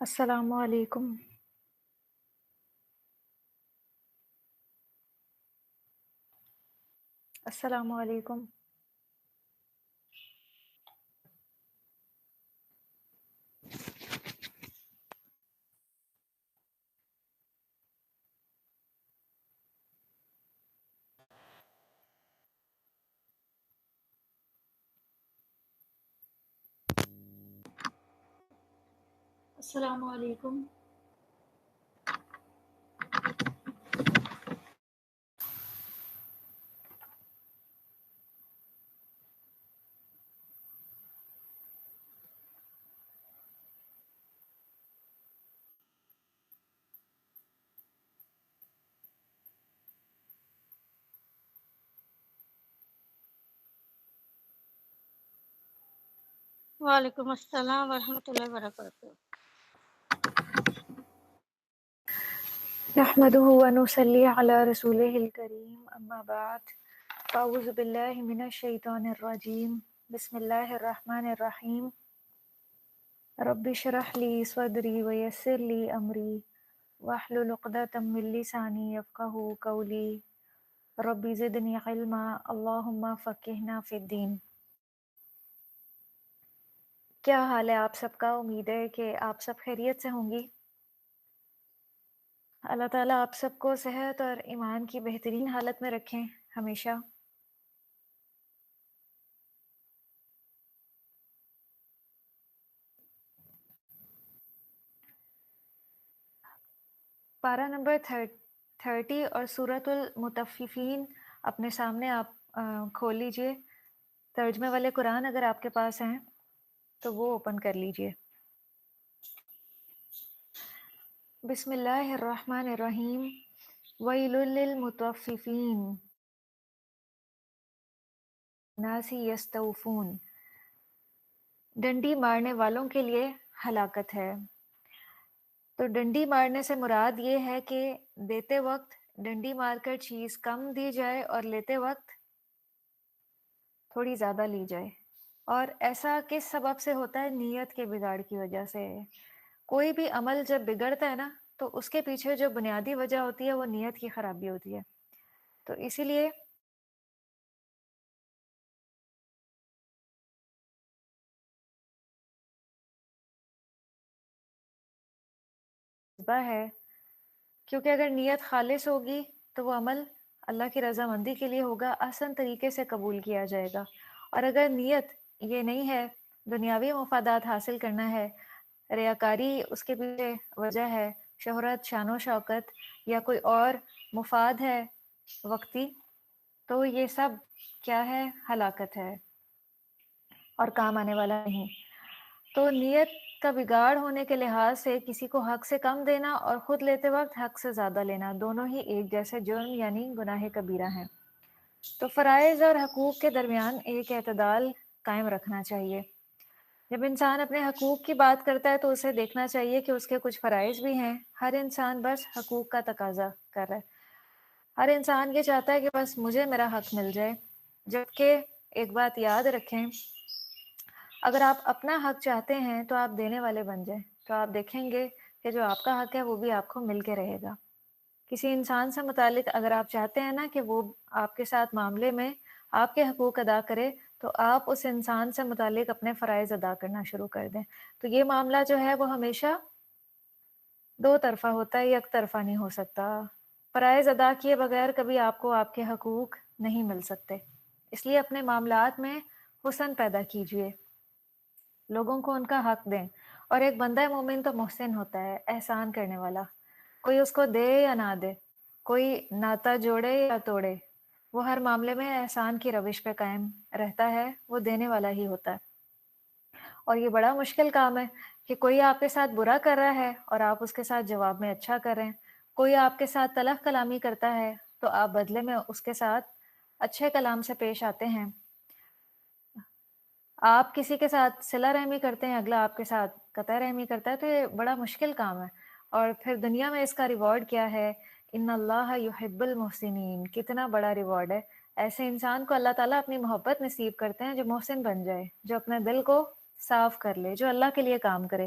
السلام علیکم۔ السلام علیکم۔ السلام علیکم۔ وعلیکم السلام ورحمۃ اللہ وبرکاتہ۔ نحمده ونصلي على رسوله الكريم اما بعد فاعوذ باللہ من الشیطان الرجیم بسم اللہ الرحمن الرحیم رب اشرح لي صدری ویسر لي امری واحلل عقدۃ من لسانی یفقهوا قولی رب زدنی علما اللہم فقہنا فی الدین۔ کیا حال ہے آپ سب کا؟ امید ہے کہ آپ سب خیریت سے ہوں گی۔ اللہ تعالیٰ آپ سب کو صحت اور ایمان کی بہترین حالت میں رکھیں ہمیشہ۔ پارہ نمبر 30 اور سورۃ المطففین اپنے سامنے آپ کھول لیجئے۔ ترجمے والے قرآن اگر آپ کے پاس ہیں تو وہ اوپن کر لیجئے۔ بسم اللہ الرحمن الرحیم ویل للمطففین الناس یستوفون۔ ڈنڈی مارنے والوں کے لیے ہلاکت ہے۔ تو ڈنڈی مارنے سے مراد یہ ہے کہ دیتے وقت ڈنڈی مار کر چیز کم دی جائے اور لیتے وقت تھوڑی زیادہ لی جائے۔ اور ایسا کس سبب سے ہوتا ہے؟ نیت کے بگاڑ کی وجہ سے۔ کوئی بھی عمل جب بگڑتا ہے نا تو اس کے پیچھے جو بنیادی وجہ ہوتی ہے وہ نیت کی خرابی ہوتی ہے۔ تو اسی لیے ہے، کیونکہ اگر نیت خالص ہوگی تو وہ عمل اللہ کی رضامندی کے لیے ہوگا، آسان طریقے سے قبول کیا جائے گا۔ اور اگر نیت یہ نہیں ہے، دنیاوی مفادات حاصل کرنا ہے، ریاکاری اس کے پیچھے وجہ ہے، شہرت، شان و شوکت یا کوئی اور مفاد ہے وقتی، تو یہ سب کیا ہے؟ ہلاکت ہے اور کام آنے والا نہیں۔ تو نیت کا بگاڑ ہونے کے لحاظ سے کسی کو حق سے کم دینا اور خود لیتے وقت حق سے زیادہ لینا دونوں ہی ایک جیسے جرم یعنی گناہ کبیرہ ہیں۔ تو فرائض اور حقوق کے درمیان ایک اعتدال قائم رکھنا چاہیے۔ جب انسان اپنے حقوق کی بات کرتا ہے تو اسے دیکھنا چاہیے کہ اس کے کچھ فرائض بھی ہیں۔ ہر انسان بس حقوق کا تقاضا کر رہا ہے، ہر انسان یہ چاہتا ہے کہ بس مجھے میرا حق مل جائے۔ جبکہ ایک بات یاد رکھیں، اگر آپ اپنا حق چاہتے ہیں تو آپ دینے والے بن جائیں، تو آپ دیکھیں گے کہ جو آپ کا حق ہے وہ بھی آپ کو مل کے رہے گا۔ کسی انسان سے متعلق اگر آپ چاہتے ہیں نا کہ وہ آپ کے ساتھ معاملے میں آپ کے حقوق ادا کرے تو آپ اس انسان سے متعلق اپنے فرائض ادا کرنا شروع کر دیں۔ تو یہ معاملہ جو ہے وہ ہمیشہ دو طرفہ ہوتا ہے، یک طرفہ نہیں ہو سکتا۔ فرائض ادا کیے بغیر کبھی آپ کو آپ کے حقوق نہیں مل سکتے۔ اس لیے اپنے معاملات میں حسن پیدا کیجیے، لوگوں کو ان کا حق دیں۔ اور ایک بندہ مومن تو محسن ہوتا ہے، احسان کرنے والا۔ کوئی اس کو دے یا نہ دے، کوئی ناتا جوڑے یا توڑے، وہ ہر معاملے میں احسان کی روش پہ قائم رہتا ہے، وہ دینے والا ہی ہوتا ہے۔ اور یہ بڑا مشکل کام ہے کہ کوئی آپ کے ساتھ برا کر رہا ہے اور آپ اس کے ساتھ جواب میں اچھا کر رہے ہیں، کوئی آپ کے ساتھ تلخ کلامی کرتا ہے تو آپ بدلے میں اس کے ساتھ اچھے کلام سے پیش آتے ہیں۔ آپ کسی کے ساتھ صلہ رحمی کرتے ہیں، اگلا آپ کے ساتھ قطع رحمی کرتا ہے، تو یہ بڑا مشکل کام ہے۔ اور پھر دنیا میں اس کا ریوارڈ کیا ہے؟ ان اللہ یحب المحسنین، کتنا بڑا ریوارڈ ہے۔ ایسے انسان کو اللہ تعالیٰ اپنی محبت نصیب کرتے ہیں جو محسن بن جائے، جو اپنے دل کو صاف کر لے، جو اللہ کے لیے کام کرے۔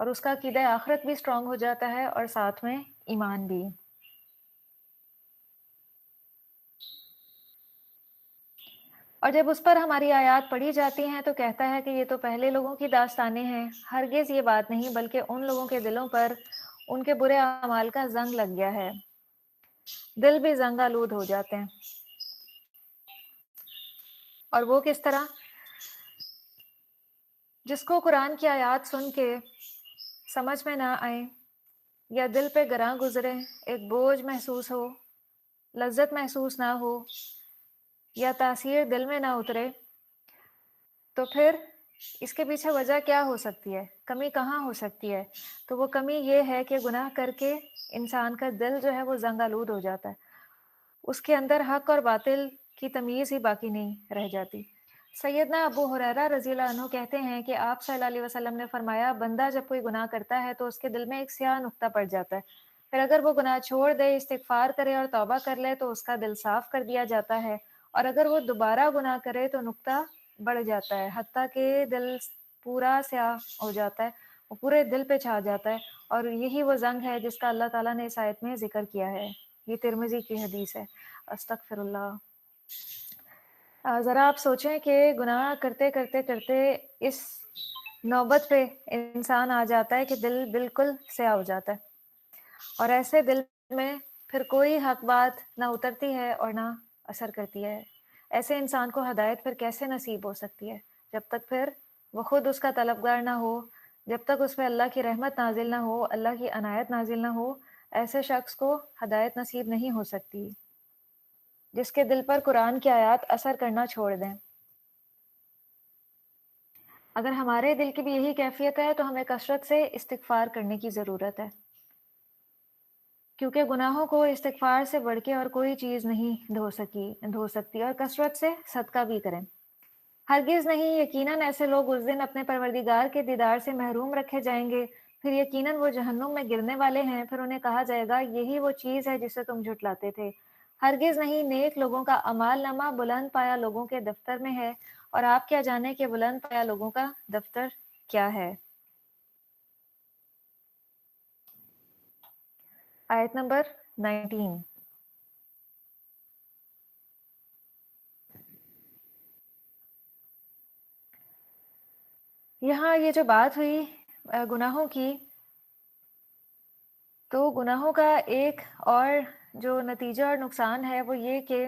اور اس کا عقیدہ آخرت بھی اسٹرانگ ہو جاتا ہے اور ساتھ میں ایمان بھی۔ اور جب اس پر ہماری آیات پڑھی جاتی ہیں تو کہتا ہے کہ یہ تو پہلے لوگوں کی داستانیں ہیں، ہرگز یہ بات نہیں بلکہ ان لوگوں کے دلوں پر ان کے برے اعمال کا زنگ لگ گیا ہے، دل بھی زنگ آلود ہو جاتے ہیں۔ اور وہ کس طرح؟ جس کو قرآن کی آیات سن کے سمجھ میں نہ آئے یا دل پہ گراں گزرے، ایک بوجھ محسوس ہو، لذت محسوس نہ ہو یا تاثیر دل میں نہ اترے، تو پھر اس کے پیچھے وجہ کیا ہو سکتی ہے؟ کمی کہاں ہو سکتی ہے؟ تو وہ کمی یہ ہے کہ گناہ کر کے انسان کا دل جو ہے وہ زنگ آلود ہو جاتا ہے، اس کے اندر حق اور باطل کی تمیز ہی باقی نہیں رہ جاتی۔ سیدنا ابو ہریرہ رضی اللہ عنہ کہتے ہیں کہ آپ صلی اللہ علیہ وسلم نے فرمایا، بندہ جب کوئی گناہ کرتا ہے تو اس کے دل میں ایک سیاہ نقطہ پڑ جاتا ہے، پھر اگر وہ گناہ چھوڑ دے، استغفار کرے اور توبہ کر لے تو اس کا دل صاف کر دیا جاتا ہے، اور اگر وہ دوبارہ گناہ کرے تو نقطہ بڑھ جاتا ہے حتیٰ کہ دل پورا سیاہ ہو جاتا ہے، وہ پورے دل پہ چھا جاتا ہے، اور یہی وہ زنگ ہے جس کا اللہ تعالیٰ نے اس آیت میں ذکر کیا ہے۔ یہ ترمذی کی حدیث ہے۔ استغفر اللہ۔ ذرا آپ سوچیں کہ گناہ کرتے کرتے کرتے اس نوبت پہ انسان آ جاتا ہے کہ دل بالکل سیاہ ہو جاتا ہے، اور ایسے دل میں پھر کوئی حق بات نہ اترتی ہے اور نہ اثر کرتی ہے۔ ایسے انسان کو ہدایت پھر کیسے نصیب ہو سکتی ہے جب تک پھر وہ خود اس کا طلبگار نہ ہو، جب تک اس پہ اللہ کی رحمت نازل نہ ہو، اللہ کی عنایت نازل نہ ہو، ایسے شخص کو ہدایت نصیب نہیں ہو سکتی جس کے دل پر قرآن کی آیات اثر کرنا چھوڑ دیں۔ اگر ہمارے دل کی بھی یہی کیفیت ہے تو ہمیں کثرت سے استغفار کرنے کی ضرورت ہے، کیونکہ گناہوں کو استغفار سے بڑھ کے اور کوئی چیز نہیں دھو سکتی، اور کثرت سے صدقہ بھی کریں۔ ہرگز نہیں، یقیناً ایسے لوگ اس دن اپنے پروردگار کے دیدار سے محروم رکھے جائیں گے، پھر یقیناً وہ جہنم میں گرنے والے ہیں، پھر انہیں کہا جائے گا یہی وہ چیز ہے جسے تم جھٹلاتے تھے۔ ہرگز نہیں، نیک لوگوں کا اعمال نامہ بلند پایا لوگوں کے دفتر میں ہے، اور آپ کیا جانے کہ بلند پایا لوگوں کا دفتر کیا ہے۔ آیت نمبر 19۔ یہاں یہ جو بات ہوئی گناہوں کی، تو گناہوں کا ایک اور جو نتیجہ اور نقصان ہے وہ یہ کہ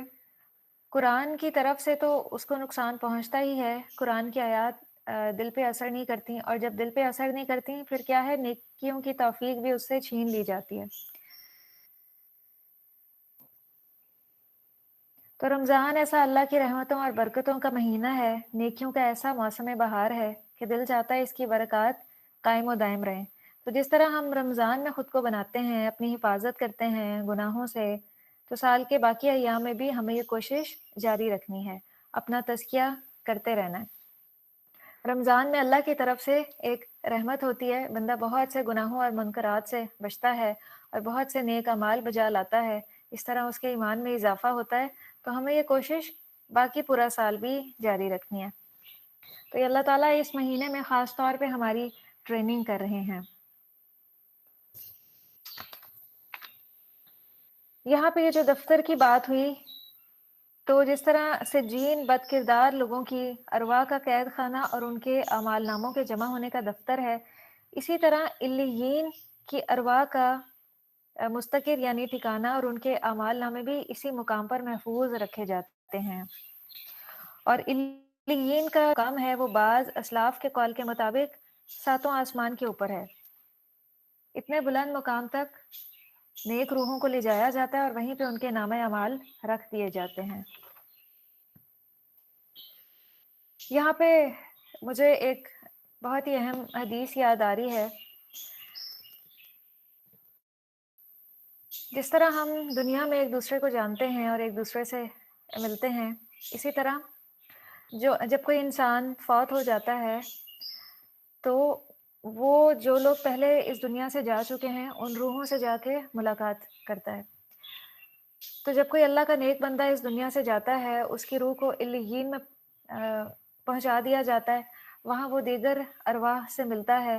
قرآن کی طرف سے تو اس کو نقصان پہنچتا ہی ہے، قرآن کی آیات دل پہ اثر نہیں کرتی، اور جب دل پہ اثر نہیں کرتی پھر کیا ہے، نیکیوں کی توفیق بھی اس سے چھین لی جاتی ہے۔ تو رمضان ایسا اللہ کی رحمتوں اور برکتوں کا مہینہ ہے، نیکیوں کا ایسا موسم بہار ہے کہ دل چاہتا ہے اس کی برکات قائم و دائم رہیں۔ تو جس طرح ہم رمضان میں خود کو بناتے ہیں، اپنی حفاظت کرتے ہیں گناہوں سے، تو سال کے باقی ایام میں بھی ہمیں یہ کوشش جاری رکھنی ہے، اپنا تزکیہ کرتے رہنا ہے۔ رمضان میں اللہ کی طرف سے ایک رحمت ہوتی ہے، بندہ بہت سے گناہوں اور منکرات سے بچتا ہے اور بہت سے نیک اعمال بجا لاتا ہے، اس طرح اس کے ایمان میں اضافہ ہوتا ہے۔ تو ہمیں یہ کوشش باقی پورا سال بھی جاری رکھنی ہے۔ تو یہ اللہ تعالیٰ اس مہینے میں خاص طور پہ ہماری ٹریننگ کر رہے ہیں۔ یہاں پہ یہ جو دفتر کی بات ہوئی، تو جس طرح سجین بد کردار لوگوں کی ارواح کا قید خانہ اور ان کے اعمال ناموں کے جمع ہونے کا دفتر ہے، اسی طرح علیین کی ارواح کا مستقر یعنی ٹھکانہ اور ان کے اعمال نامے بھی اسی مقام پر محفوظ رکھے جاتے ہیں۔ اور علیین کا کام ہے، وہ بعض اسلاف کے قول کے مطابق ساتوں آسمان کے اوپر ہے، اتنے بلند مقام تک نیک روحوں کو لے جایا جاتا ہے اور وہیں پہ ان کے نام اعمال رکھ دیے جاتے ہیں۔ یہاں پہ مجھے ایک بہت ہی اہم حدیث یاد آ رہی ہے۔ جس طرح ہم دنیا میں ایک دوسرے کو جانتے ہیں اور ایک دوسرے سے ملتے ہیں، اسی طرح جب کوئی انسان فوت ہو جاتا ہے تو وہ جو لوگ پہلے اس دنیا سے جا چکے ہیں ان روحوں سے جا کے ملاقات کرتا ہے۔ تو جب کوئی اللہ کا نیک بندہ اس دنیا سے جاتا ہے، اس کی روح کو علیین میں پہنچا دیا جاتا ہے، وہاں وہ دیگر ارواح سے ملتا ہے،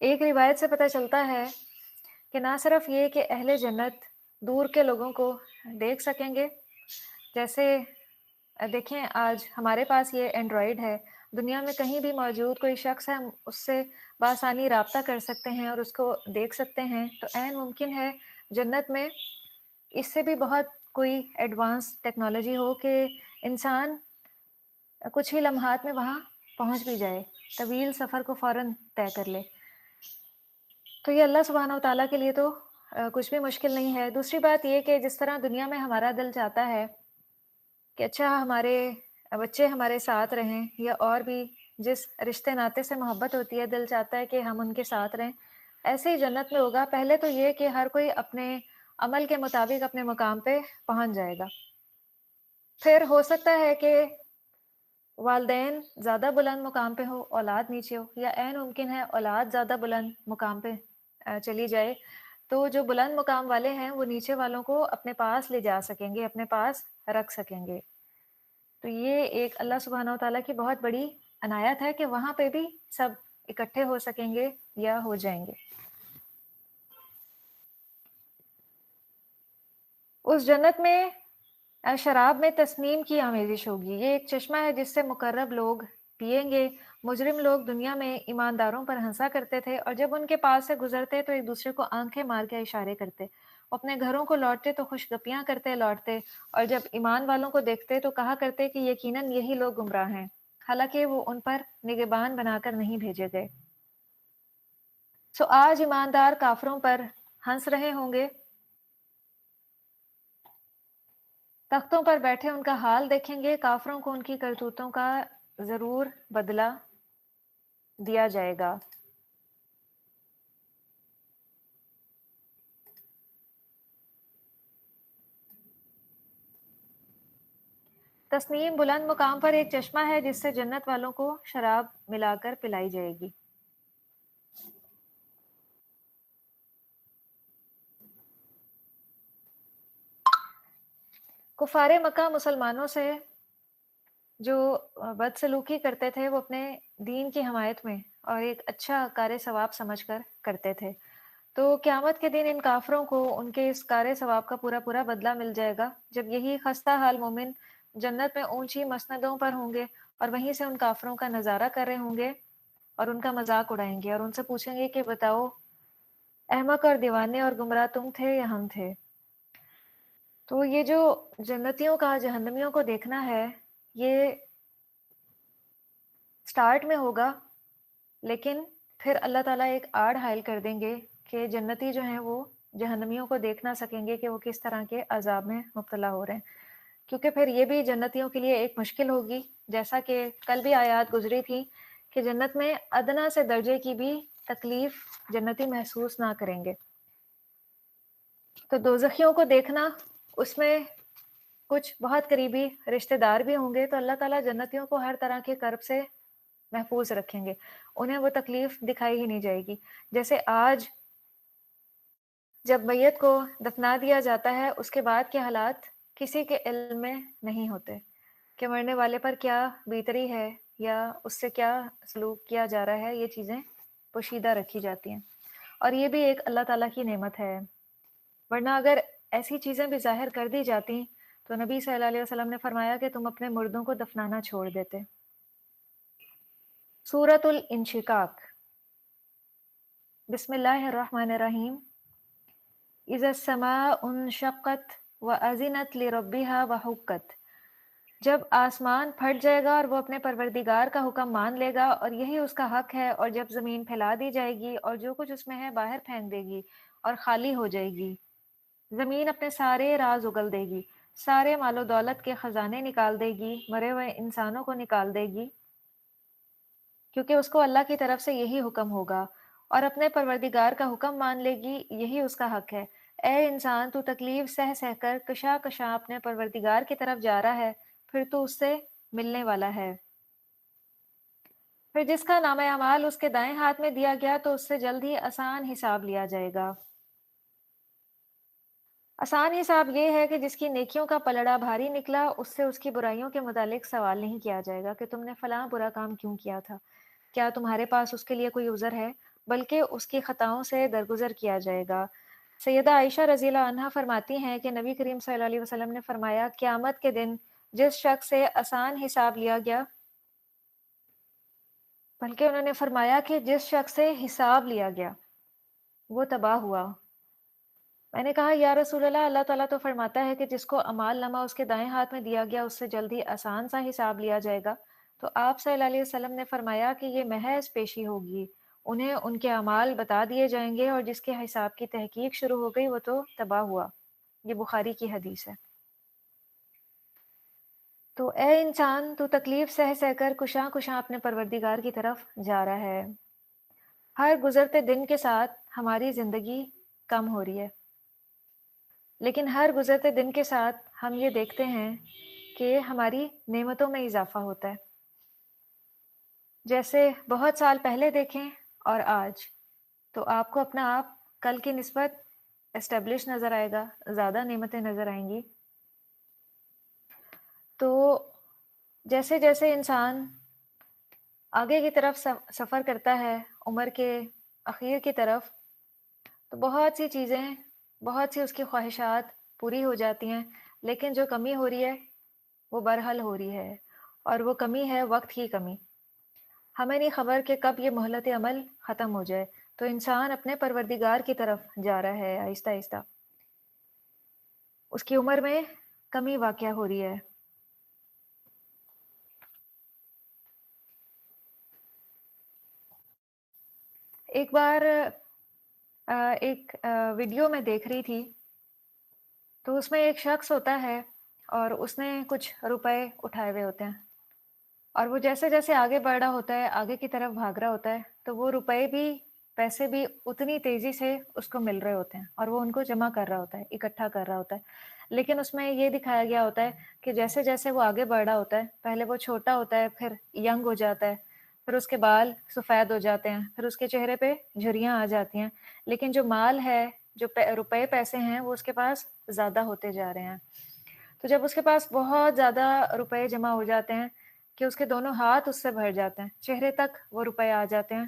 ایک روایت سے پتہ چلتا ہے کہ نہ صرف یہ کہ اہل جنت دور کے لوگوں کو دیکھ سکیں گے، جیسے دیکھیں آج ہمارے پاس یہ اینڈرائڈ ہے، دنیا میں کہیں بھی موجود کوئی شخص ہے، ہم اس سے بآسانی رابطہ کر سکتے ہیں اور اس کو دیکھ سکتے ہیں، تو عین ممکن ہے جنت میں اس سے بھی بہت کوئی ایڈوانس ٹیکنالوجی ہو کہ انسان کچھ ہی لمحات میں وہاں پہنچ بھی جائے، طویل سفر کو فوراً طے کر لے۔ تو یہ اللہ سبحانہ و تعالیٰ کے لیے تو کچھ بھی مشکل نہیں ہے۔ دوسری بات یہ کہ جس طرح دنیا میں ہمارا دل چاہتا ہے کہ اچھا ہمارے بچے ہمارے ساتھ رہیں، یا اور بھی جس رشتے ناطے سے محبت ہوتی ہے دل چاہتا ہے کہ ہم ان کے ساتھ رہیں، ایسے ہی جنت میں ہوگا۔ پہلے تو یہ کہ ہر کوئی اپنے عمل کے مطابق اپنے مقام پہ پہنچ جائے گا، پھر ہو سکتا ہے کہ والدین زیادہ بلند مقام پہ ہو، اولاد نیچے ہو، یا عین ممکن ہے اولاد زیادہ بلند مقام پہ چلی جائے، تو جو بلند مقام والے ہیں وہ نیچے والوں کو اپنے پاس لے جا سکیں گے، اپنے پاس رکھ سکیں گے۔ تو یہ ایک اللہ سبحانہ و تعالیٰ کی بہت بڑی عنایت ہے کہ وہاں پہ بھی سب اکٹھے ہو سکیں گے یا ہو جائیں گے۔ اس جنت میں شراب میں تسنیم کی آمیزش ہوگی۔ یہ ایک چشمہ ہے جس سے مقرب لوگ پئیں گے۔ مجرم لوگ دنیا میں ایمانداروں پر ہنسا کرتے تھے، اور جب ان کے پاس سے گزرتے تو ایک دوسرے کو آنکھیں مار کے اشارے کرتے۔ وہ اپنے گھروں کو لوٹتے تو خوش گپیاں کرتے لوٹتے، اور جب ایمان والوں کو دیکھتے تو کہا کرتے کہ یقیناً یہی لوگ گمراہ ہیں، حالانکہ وہ ان پر نگہبان بنا کر نہیں بھیجے گئے۔ سو آج ایماندار کافروں پر ہنس رہے ہوں گے، تختوں پر بیٹھے ان کا حال دیکھیں گے، کافروں کو ان کی کرتوتوں کا ضرور بدلہ دیا جائے گا۔ تسنیم بلند مقام پر ایک چشمہ ہے جس سے جنت والوں کو شراب ملا کر پلائی جائے گی۔ کفار مکہ مسلمانوں سے جو بدسلوکی کرتے تھے وہ اپنے دین کی حمایت میں اور ایک اچھا کار ثواب سمجھ کر کرتے تھے، تو قیامت کے دن ان کافروں کو ان کے اس کار ثواب کا پورا پورا بدلہ مل جائے گا، جب یہی خستہ حال مومن جنت میں اونچی مسندوں پر ہوں گے اور وہیں سے ان کافروں کا نظارہ کر رہے ہوں گے اور ان کا مذاق اڑائیں گے اور ان سے پوچھیں گے کہ بتاؤ احمق اور دیوانے اور گمراہ تم تھے یا ہم تھے۔ تو یہ جو جنتیوں کا جہنمیوں کو دیکھنا ہے، یہ سٹارٹ میں ہوگا، لیکن پھر اللہ تعالیٰ ایک آڑ حائل کر دیں گے کہ جنتی جو ہیں وہ جہنمیوں کو دیکھ نہ سکیں گے کہ وہ کس طرح کے عذاب میں مبتلا ہو رہے ہیں، کیونکہ پھر یہ بھی جنتیوں کے لیے ایک مشکل ہوگی، جیسا کہ کل بھی آیات گزری تھی کہ جنت میں ادنا سے درجے کی بھی تکلیف جنتی محسوس نہ کریں گے۔ تو دوزخیوں کو دیکھنا، اس میں کچھ بہت قریبی رشتہ دار بھی ہوں گے، تو اللہ تعالیٰ جنتیوں کو ہر طرح کے کرب سے محفوظ رکھیں گے، انہیں وہ تکلیف دکھائی ہی نہیں جائے گی۔ جیسے آج جب میت کو دفنا دیا جاتا ہے، اس کے بعد کے حالات کسی کے علم میں نہیں ہوتے کہ مرنے والے پر کیا بیتری ہے یا اس سے کیا سلوک کیا جا رہا ہے، یہ چیزیں پوشیدہ رکھی جاتی ہیں، اور یہ بھی ایک اللہ تعالیٰ کی نعمت ہے، ورنہ اگر ایسی چیزیں بھی ظاہر کر دی جاتی تو نبی صلی اللہ علیہ وسلم نے فرمایا کہ تم اپنے مردوں کو دفنانا چھوڑ دیتے۔ سورۃ الانشقاق۔ بسم اللہ الرحمن الرحیم۔ اذا السماء انشقت واذنت لربها وحقت۔ جب آسمان پھٹ جائے گا اور وہ اپنے پروردگار کا حکم مان لے گا اور یہی اس کا حق ہے، اور جب زمین پھیلا دی جائے گی اور جو کچھ اس میں ہے باہر پھینک دے گی اور خالی ہو جائے گی، زمین اپنے سارے راز اگل دے گی، سارے مال و دولت کے خزانے نکال دے گی، مرے ہوئے انسانوں کو نکال دے گی، کیونکہ اس کو اللہ کی طرف سے یہی حکم ہوگا، اور اپنے پروردگار کا حکم مان لے گی، یہی اس کا حق ہے۔ اے انسان، تو تکلیف سہ سہ کر کشا کشا اپنے پروردگار کی طرف جا رہا ہے، پھر تو اس سے ملنے والا ہے۔ پھر جس کا نام اعمال اس کے دائیں ہاتھ میں دیا گیا تو اس سے جلد ہی آسان حساب لیا جائے گا۔ آسان حساب یہ ہے کہ جس کی نیکیوں کا پلڑا بھاری نکلا، اس سے اس کی برائیوں کے متعلق سوال نہیں کیا جائے گا کہ تم نے فلاں برا کام کیوں کیا تھا، کیا تمہارے پاس اس کے لیے کوئی عذر ہے؟ بلکہ اس کی خطاؤں سے درگزر کیا جائے گا۔ سیدہ عائشہ رضی اللہ عنہا فرماتی ہیں کہ نبی کریم صلی اللہ علیہ وسلم نے فرمایا، قیامت کے دن جس شخص سے آسان حساب لیا گیا، بلکہ انہوں نے فرمایا کہ جس شخص سے حساب لیا گیا وہ تباہ ہوا۔ میں نے کہا یا رسول اللہ، اللہ تعالیٰ تو فرماتا ہے کہ جس کو اعمال نامہ اس کے دائیں ہاتھ میں دیا گیا اس سے جلدی آسان سا حساب لیا جائے گا۔ تو آپ صلی اللہ علیہ وسلم نے فرمایا کہ یہ محض پیشی ہوگی، انہیں ان کے اعمال بتا دیے جائیں گے، اور جس کے حساب کی تحقیق شروع ہو گئی وہ تو تباہ ہوا۔ یہ بخاری کی حدیث ہے۔ تو اے انسان، تو تکلیف سہ سہ کر کشاں کشاں اپنے پروردگار کی طرف جا رہا ہے۔ ہر گزرتے دن کے ساتھ ہماری زندگی کم ہو رہی ہے، لیکن ہر گزرتے دن کے ساتھ ہم یہ دیکھتے ہیں کہ ہماری نعمتوں میں اضافہ ہوتا ہے۔ جیسے بہت سال پہلے دیکھیں اور آج، تو آپ کو اپنا آپ کل کی نسبت اسٹیبلش نظر آئے گا، زیادہ نعمتیں نظر آئیں گی۔ تو جیسے جیسے انسان آگے کی طرف سفر کرتا ہے، عمر کے اخیر کی طرف، تو بہت سی چیزیں، بہت سی اس کی خواہشات پوری ہو جاتی ہیں، لیکن جو کمی ہو رہی ہے وہ برحل ہو رہی ہے، اور وہ کمی ہے وقت کی کمی۔ ہمیں نہیں خبر کہ کب یہ مہلت عمل ختم ہو جائے، تو انسان اپنے پروردگار کی طرف جا رہا ہے آہستہ آہستہ، اس کی عمر میں کمی واقع ہو رہی ہے۔ ایک بار ایک ویڈیو میں دیکھ رہی تھی، تو اس میں ایک شخص ہوتا ہے اور اس نے کچھ روپے اٹھائے ہوئے ہوتے ہیں، اور وہ جیسے جیسے آگے بڑھ رہا ہوتا ہے، آگے کی طرف بھاگ رہا ہوتا ہے، تو وہ روپے بھی، پیسے بھی اتنی تیزی سے اس کو مل رہے ہوتے ہیں، اور وہ ان کو جمع کر رہا ہوتا ہے، اکٹھا کر رہا ہوتا ہے۔ لیکن اس میں یہ دکھایا گیا ہوتا ہے کہ جیسے جیسے وہ آگے بڑھ رہا ہوتا ہے، پہلے وہ چھوٹا ہوتا ہے، پھر ینگ ہو جاتا ہے، پھر اس کے بال سفید ہو جاتے ہیں، پھر اس کے چہرے پہ جھریاں آ جاتی ہیں، لیکن جو مال ہے، جو روپے پیسے ہیں، وہ اس کے پاس زیادہ ہوتے جا رہے ہیں۔ تو جب اس کے پاس بہت زیادہ روپے جمع ہو جاتے ہیں کہ اس کے دونوں ہاتھ اس سے بھر جاتے ہیں، چہرے تک وہ روپے آ جاتے ہیں،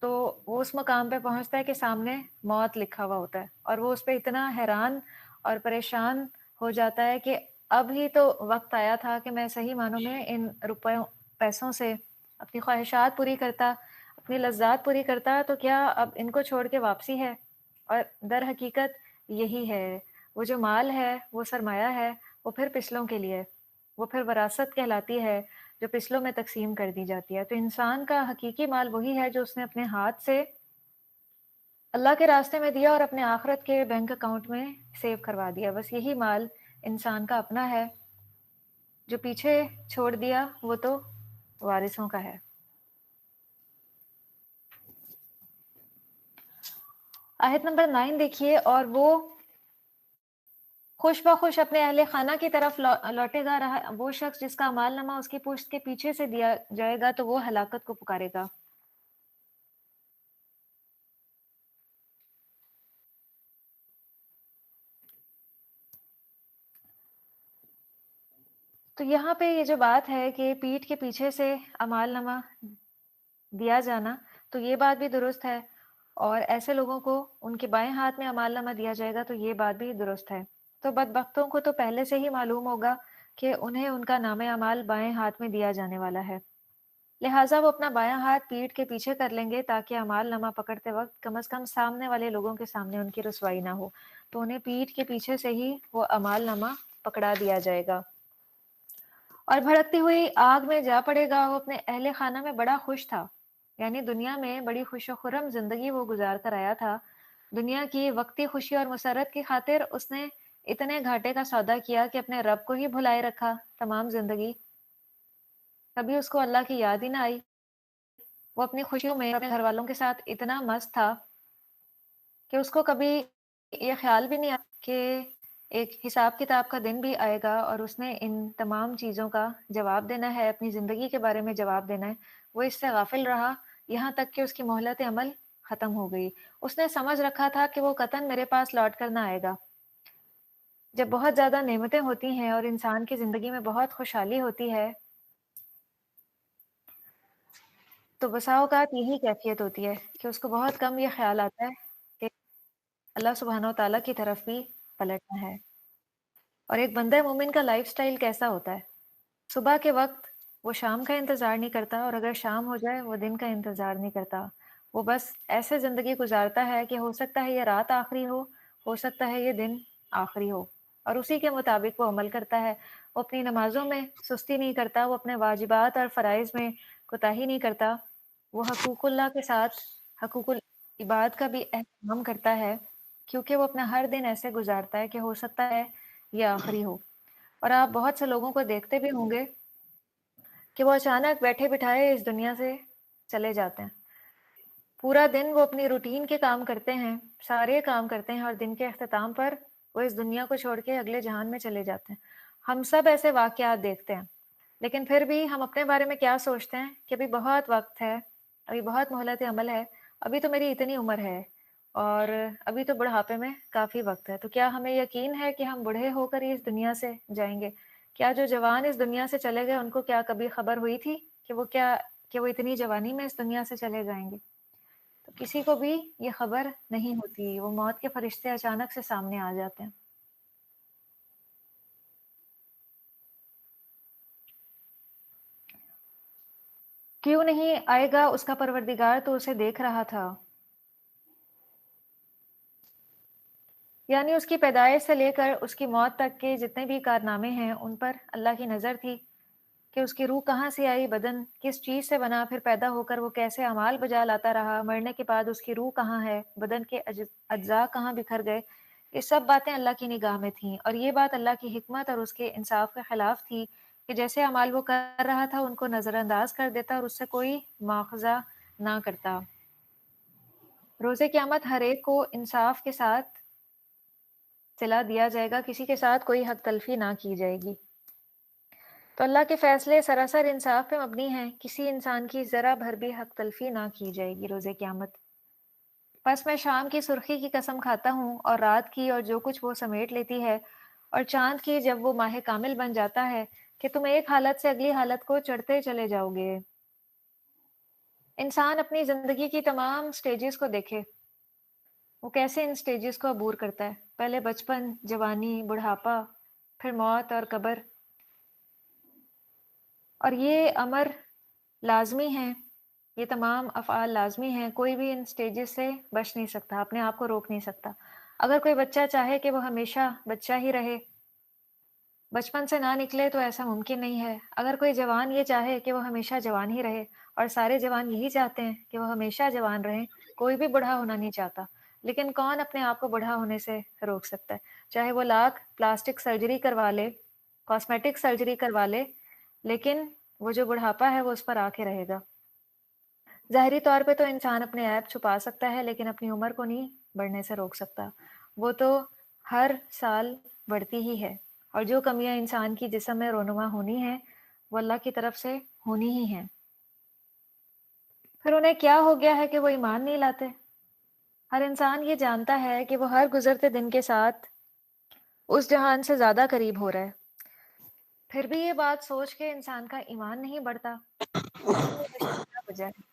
تو وہ اس مقام پہ پہنچتا ہے کہ سامنے موت لکھا ہوا ہوتا ہے، اور وہ اس پہ اتنا حیران اور پریشان ہو جاتا ہے کہ اب ہی تو وقت آیا تھا کہ میں صحیح معنوں میں ان روپیوں پیسوں سے اپنی خواہشات پوری کرتا، اپنی لذات پوری کرتا، تو کیا اب ان کو چھوڑ کے واپسی ہے؟ اور در حقیقت یہی ہے، وہ جو مال ہے، وہ سرمایہ ہے، وہ پھر پچھلوں کے لیے، وہ پھر وراثت کہلاتی ہے جو پچھلوں میں تقسیم کر دی جاتی ہے۔ تو انسان کا حقیقی مال وہی ہے جو اس نے اپنے ہاتھ سے اللہ کے راستے میں دیا اور اپنے آخرت کے بینک اکاؤنٹ میں سیو کروا دیا۔ بس یہی مال انسان کا اپنا ہے، جو پیچھے چھوڑ دیا وہ تو وارثوں کا ہے۔ آیت نمبر 9 دیکھیے، اور وہ خوش بخوش اپنے اہل خانہ کی طرف لوٹے گا، رہا وہ شخص جس کا مال نامہ اس کی پشت کے پیچھے سے دیا جائے گا تو وہ ہلاکت کو پکارے گا۔ تو یہاں پہ یہ جو بات ہے کہ پیٹھ کے پیچھے سے اعمال نامہ دیا جانا، تو یہ بات بھی درست ہے، اور ایسے لوگوں کو ان کے بائیں ہاتھ میں اعمال نامہ دیا جائے گا تو یہ بات بھی درست ہے۔ تو بدبختوں کو تو پہلے سے ہی معلوم ہوگا کہ انہیں ان کا نام اعمال بائیں ہاتھ میں دیا جانے والا ہے، لہٰذا وہ اپنا بایاں ہاتھ پیٹھ کے پیچھے کر لیں گے تاکہ اعمال نامہ پکڑتے وقت کم از کم سامنے والے لوگوں کے سامنے ان کی رسوائی نہ ہو، تو انہیں پیٹھ کے پیچھے سے ہی وہ اعمال نامہ پکڑا دیا جائے گا، اور بھڑکتی ہوئی آگ میں جا پڑے گا۔ وہ اپنے اہل خانہ میں بڑا خوش تھا، یعنی دنیا میں بڑی خوش و خرم زندگی وہ گزار کر آیا تھا۔ دنیا کی وقتی خوشی اور مسرت کی خاطر اس نے اتنے گھاٹے کا سودا کیا کہ اپنے رب کو ہی بھلائے رکھا تمام زندگی، کبھی اس کو اللہ کی یاد ہی نہ آئی۔ وہ اپنی خوشیوں میں اپنے گھر والوں کے ساتھ اتنا مست تھا کہ اس کو کبھی یہ خیال بھی نہیں آیا کہ ایک حساب کتاب کا دن بھی آئے گا اور اس نے ان تمام چیزوں کا جواب دینا ہے، اپنی زندگی کے بارے میں جواب دینا ہے۔ وہ اس سے غافل رہا یہاں تک کہ اس کی مہلت عمل ختم ہو گئی۔ اس نے سمجھ رکھا تھا کہ وہ قطعاً میرے پاس لوٹ کر نہ آئے گا۔ جب بہت زیادہ نعمتیں ہوتی ہیں اور انسان کی زندگی میں بہت خوشحالی ہوتی ہے، تو بسا اوقات یہی کیفیت ہوتی ہے کہ اس کو بہت کم یہ خیال آتا ہے کہ اللہ سبحانہ و تعالیٰ کی طرف بھی پلٹنا ہے۔ اور ایک بندہ مومن کا لائف سٹائل کیسا ہوتا ہے؟ صبح کے وقت وہ شام کا انتظار نہیں کرتا، اور اگر شام ہو جائے وہ دن کا انتظار نہیں کرتا۔ وہ بس ایسے زندگی گزارتا ہے کہ ہو سکتا ہے یہ رات آخری ہو سکتا ہے یہ دن آخری ہو، اور اسی کے مطابق وہ عمل کرتا ہے۔ وہ اپنی نمازوں میں سستی نہیں کرتا، وہ اپنے واجبات اور فرائض میں کوتاہی نہیں کرتا، وہ حقوق اللہ کے ساتھ حقوق العباد کا بھی اہتمام کرتا ہے، کیونکہ وہ اپنا ہر دن ایسے گزارتا ہے کہ ہو سکتا ہے یہ آخری ہو۔ اور آپ بہت سے لوگوں کو دیکھتے بھی ہوں گے کہ وہ اچانک بیٹھے بٹھائے اس دنیا سے چلے جاتے ہیں۔ پورا دن وہ اپنی روٹین کے کام کرتے ہیں، سارے کام کرتے ہیں، اور دن کے اختتام پر وہ اس دنیا کو چھوڑ کے اگلے جہان میں چلے جاتے ہیں۔ ہم سب ایسے واقعات دیکھتے ہیں، لیکن پھر بھی ہم اپنے بارے میں کیا سوچتے ہیں کہ ابھی بہت وقت ہے، ابھی بہت مہلت عمل ہے، ابھی تو میری اتنی عمر ہے، اور ابھی تو بڑھاپے میں کافی وقت ہے۔ تو کیا ہمیں یقین ہے کہ ہم بوڑھے ہو کر ہی اس دنیا سے جائیں گے؟ کیا جو جوان اس دنیا سے چلے گئے ان کو کیا کبھی خبر ہوئی تھی کہ وہ اتنی جوانی میں اس دنیا سے چلے جائیں گے؟ تو کسی کو بھی یہ خبر نہیں ہوتی، وہ موت کے فرشتے اچانک سے سامنے آ جاتے ہیں۔ کیوں نہیں آئے گا؟ اس کا پروردگار تو اسے دیکھ رہا تھا۔ یعنی اس کی پیدائش سے لے کر اس کی موت تک کے جتنے بھی کارنامے ہیں ان پر اللہ کی نظر تھی کہ اس کی روح کہاں سے آئی، بدن کس چیز سے بنا، پھر پیدا ہو کر وہ کیسے اعمال بجا لاتا رہا، مرنے کے بعد اس کی روح کہاں ہے، بدن کے اجزاء کہاں بکھر گئے۔ یہ سب باتیں اللہ کی نگاہ میں تھیں، اور یہ بات اللہ کی حکمت اور اس کے انصاف کے خلاف تھی کہ جیسے اعمال وہ کر رہا تھا ان کو نظر انداز کر دیتا اور اس سے کوئی مواخذہ نہ کرتا۔ روز قیامت ہر ایک کو انصاف کے ساتھ صلہ دیا جائے گا، کسی کے ساتھ کوئی حق تلفی نہ کی جائے گی۔ تو اللہ کے فیصلے سراسر انصاف پہ مبنی ہیں، کسی انسان کی ذرا بھر بھی حق تلفی نہ کی جائے گی روز قیامت۔ بس میں شام کی سرخی کی قسم کھاتا ہوں، اور رات کی اور جو کچھ وہ سمیٹ لیتی ہے، اور چاند کی جب وہ ماہ کامل بن جاتا ہے، کہ تم ایک حالت سے اگلی حالت کو چڑھتے چلے جاؤ گے۔ انسان اپنی زندگی کی تمام سٹیجز کو دیکھے، وہ کیسے ان سٹیجز کو عبور کرتا ہے۔ پہلے بچپن، جوانی، بڑھاپا، پھر موت اور قبر، اور یہ امر لازمی ہیں، یہ تمام افعال لازمی ہیں، کوئی بھی ان سٹیجز سے بچ نہیں سکتا، اپنے آپ کو روک نہیں سکتا۔ اگر کوئی بچہ چاہے کہ وہ ہمیشہ بچہ ہی رہے، بچپن سے نہ نکلے، تو ایسا ممکن نہیں ہے۔ اگر کوئی جوان یہ چاہے کہ وہ ہمیشہ جوان ہی رہے، اور سارے جوان یہی چاہتے ہیں کہ وہ ہمیشہ جوان رہیں، کوئی بھی بوڑھا ہونا نہیں چاہتا، لیکن کون اپنے آپ کو بوڑھا ہونے سے روک سکتا ہے؟ چاہے وہ لاکھ پلاسٹک سرجری کروا لے، کاسمیٹک سرجری کروا لے، لیکن وہ جو بڑھاپا ہے وہ اس پر آ کے رہے گا۔ ظاہری طور پہ تو انسان اپنے عیب چھپا سکتا ہے، لیکن اپنی عمر کو نہیں بڑھنے سے روک سکتا۔ وہ تو ہر سال بڑھتی ہی ہے، اور جو کمیاں انسان کی جسم میں رونما ہونی ہیں وہ اللہ کی طرف سے ہونی ہی ہیں۔ پھر انہیں کیا ہو گیا ہے کہ وہ ایمان نہیں لاتے؟ ہر انسان یہ جانتا ہے کہ وہ ہر گزرتے دن کے ساتھ اس جہان سے زیادہ قریب ہو رہا ہے، پھر بھی یہ بات سوچ کے انسان کا ایمان نہیں بڑھتا، اس کی وجہ کیا وجہ ہے؟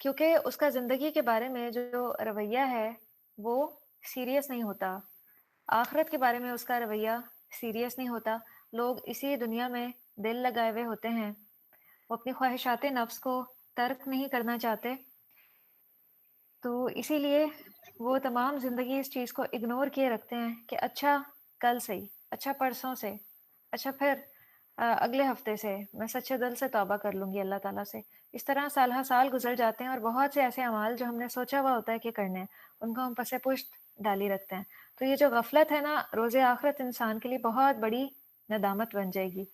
کیونکہ اس کا زندگی کے بارے میں جو رویہ ہے وہ سیریس نہیں ہوتا، آخرت کے بارے میں اس کا رویہ سیریس نہیں ہوتا۔ لوگ اسی دنیا میں دل لگائے ہوئے ہوتے ہیں، وہ اپنی خواہشات نفس کو ترک نہیں کرنا چاہتے، تو اسی لیے وہ تمام زندگی اس چیز کو اگنور کیے رکھتے ہیں کہ اچھا کل سے ہی، اچھا پرسوں سے، اچھا پھر اگلے ہفتے سے میں سچے دل سے توبہ کر لوں گی اللہ تعالیٰ سے۔ اس طرح سال ہر سال گزر جاتے ہیں، اور بہت سے ایسے اعمال جو ہم نے سوچا ہوا ہوتا ہے کہ کرنے ہیں ان کو ہم پس پشت ڈالی رکھتے ہیں۔ تو یہ جو غفلت ہے نا، روز آخرت انسان کے لیے بہت بڑی ندامت بن جائے گی۔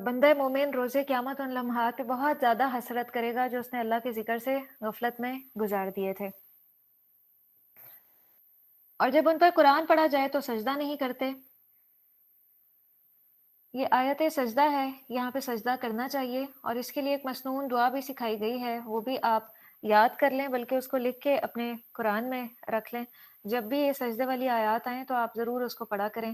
بندہ مومن روز قیامت ان لمحات پہ بہت زیادہ حسرت کرے گا جو اس نے اللہ کے ذکر سے غفلت میں گزار دیے تھے، اور جب ان پر قرآن پڑھا جائے تو سجدہ نہیں کرتے۔ یہ آیت سجدہ ہے، یہاں پہ سجدہ کرنا چاہیے، اور اس کے لیے ایک مسنون دعا بھی سکھائی گئی ہے، وہ بھی آپ یاد کر لیں، بلکہ اس کو لکھ کے اپنے قرآن میں رکھ لیں۔ جب بھی یہ سجدے والی آیات آئیں تو آپ ضرور اس کو پڑھا کریں۔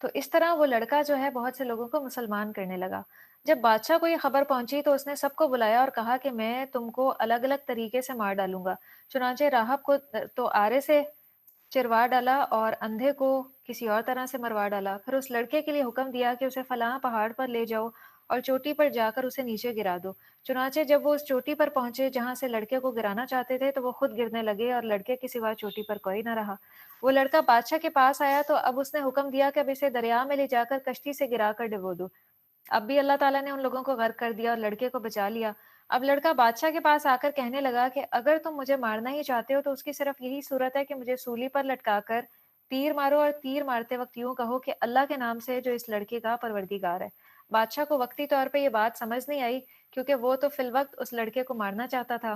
تو اس طرح وہ لڑکا جو ہے بہت سے لوگوں کو مسلمان کرنے لگا۔ جب بادشاہ کو یہ خبر پہنچی تو اس نے سب کو بلایا اور کہا کہ میں تم کو الگ الگ طریقے سے مار ڈالوں گا۔ چنانچہ راہب کو تو آرے سے چروا ڈالا اور اندھے کو کسی اور طرح سے مروا ڈالا۔ پھر اس لڑکے کے لیے حکم دیا کہ اسے فلاں پہاڑ پر لے جاؤ اور چوٹی پر جا کر اسے نیچے گرا دو۔ چنانچہ جب وہ اس چوٹی پر پہنچے جہاں سے لڑکے کو گرانا چاہتے تھے تو وہ خود گرنے لگے اور لڑکے کے سوا چوٹی پر کوئی نہ رہا۔ وہ لڑکا بادشاہ کے پاس آیا تو اب اس نے حکم دیا کہ اب اسے دریا میں لے جا کر کشتی سے گرا کر ڈبو دو۔ اب بھی اللہ تعالیٰ نے ان لوگوں کو غرق کر دیا اور لڑکے کو بچا لیا۔ اب لڑکا بادشاہ کے پاس آ کر کہنے لگا کہ اگر تم مجھے مارنا ہی چاہتے ہو تو اس کی صرف یہی صورت ہے کہ مجھے سولی پر لٹکا کر تیر مارو، اور تیر مارتے وقت یوں کہو کہ اللہ کے نام سے جو اس لڑکے کا پروردگار ہے۔ بادشاہ کو وقتی طور پہ یہ بات سمجھ نہیں آئی، کیونکہ وہ تو فی الوقت اس لڑکے کو مارنا چاہتا تھا،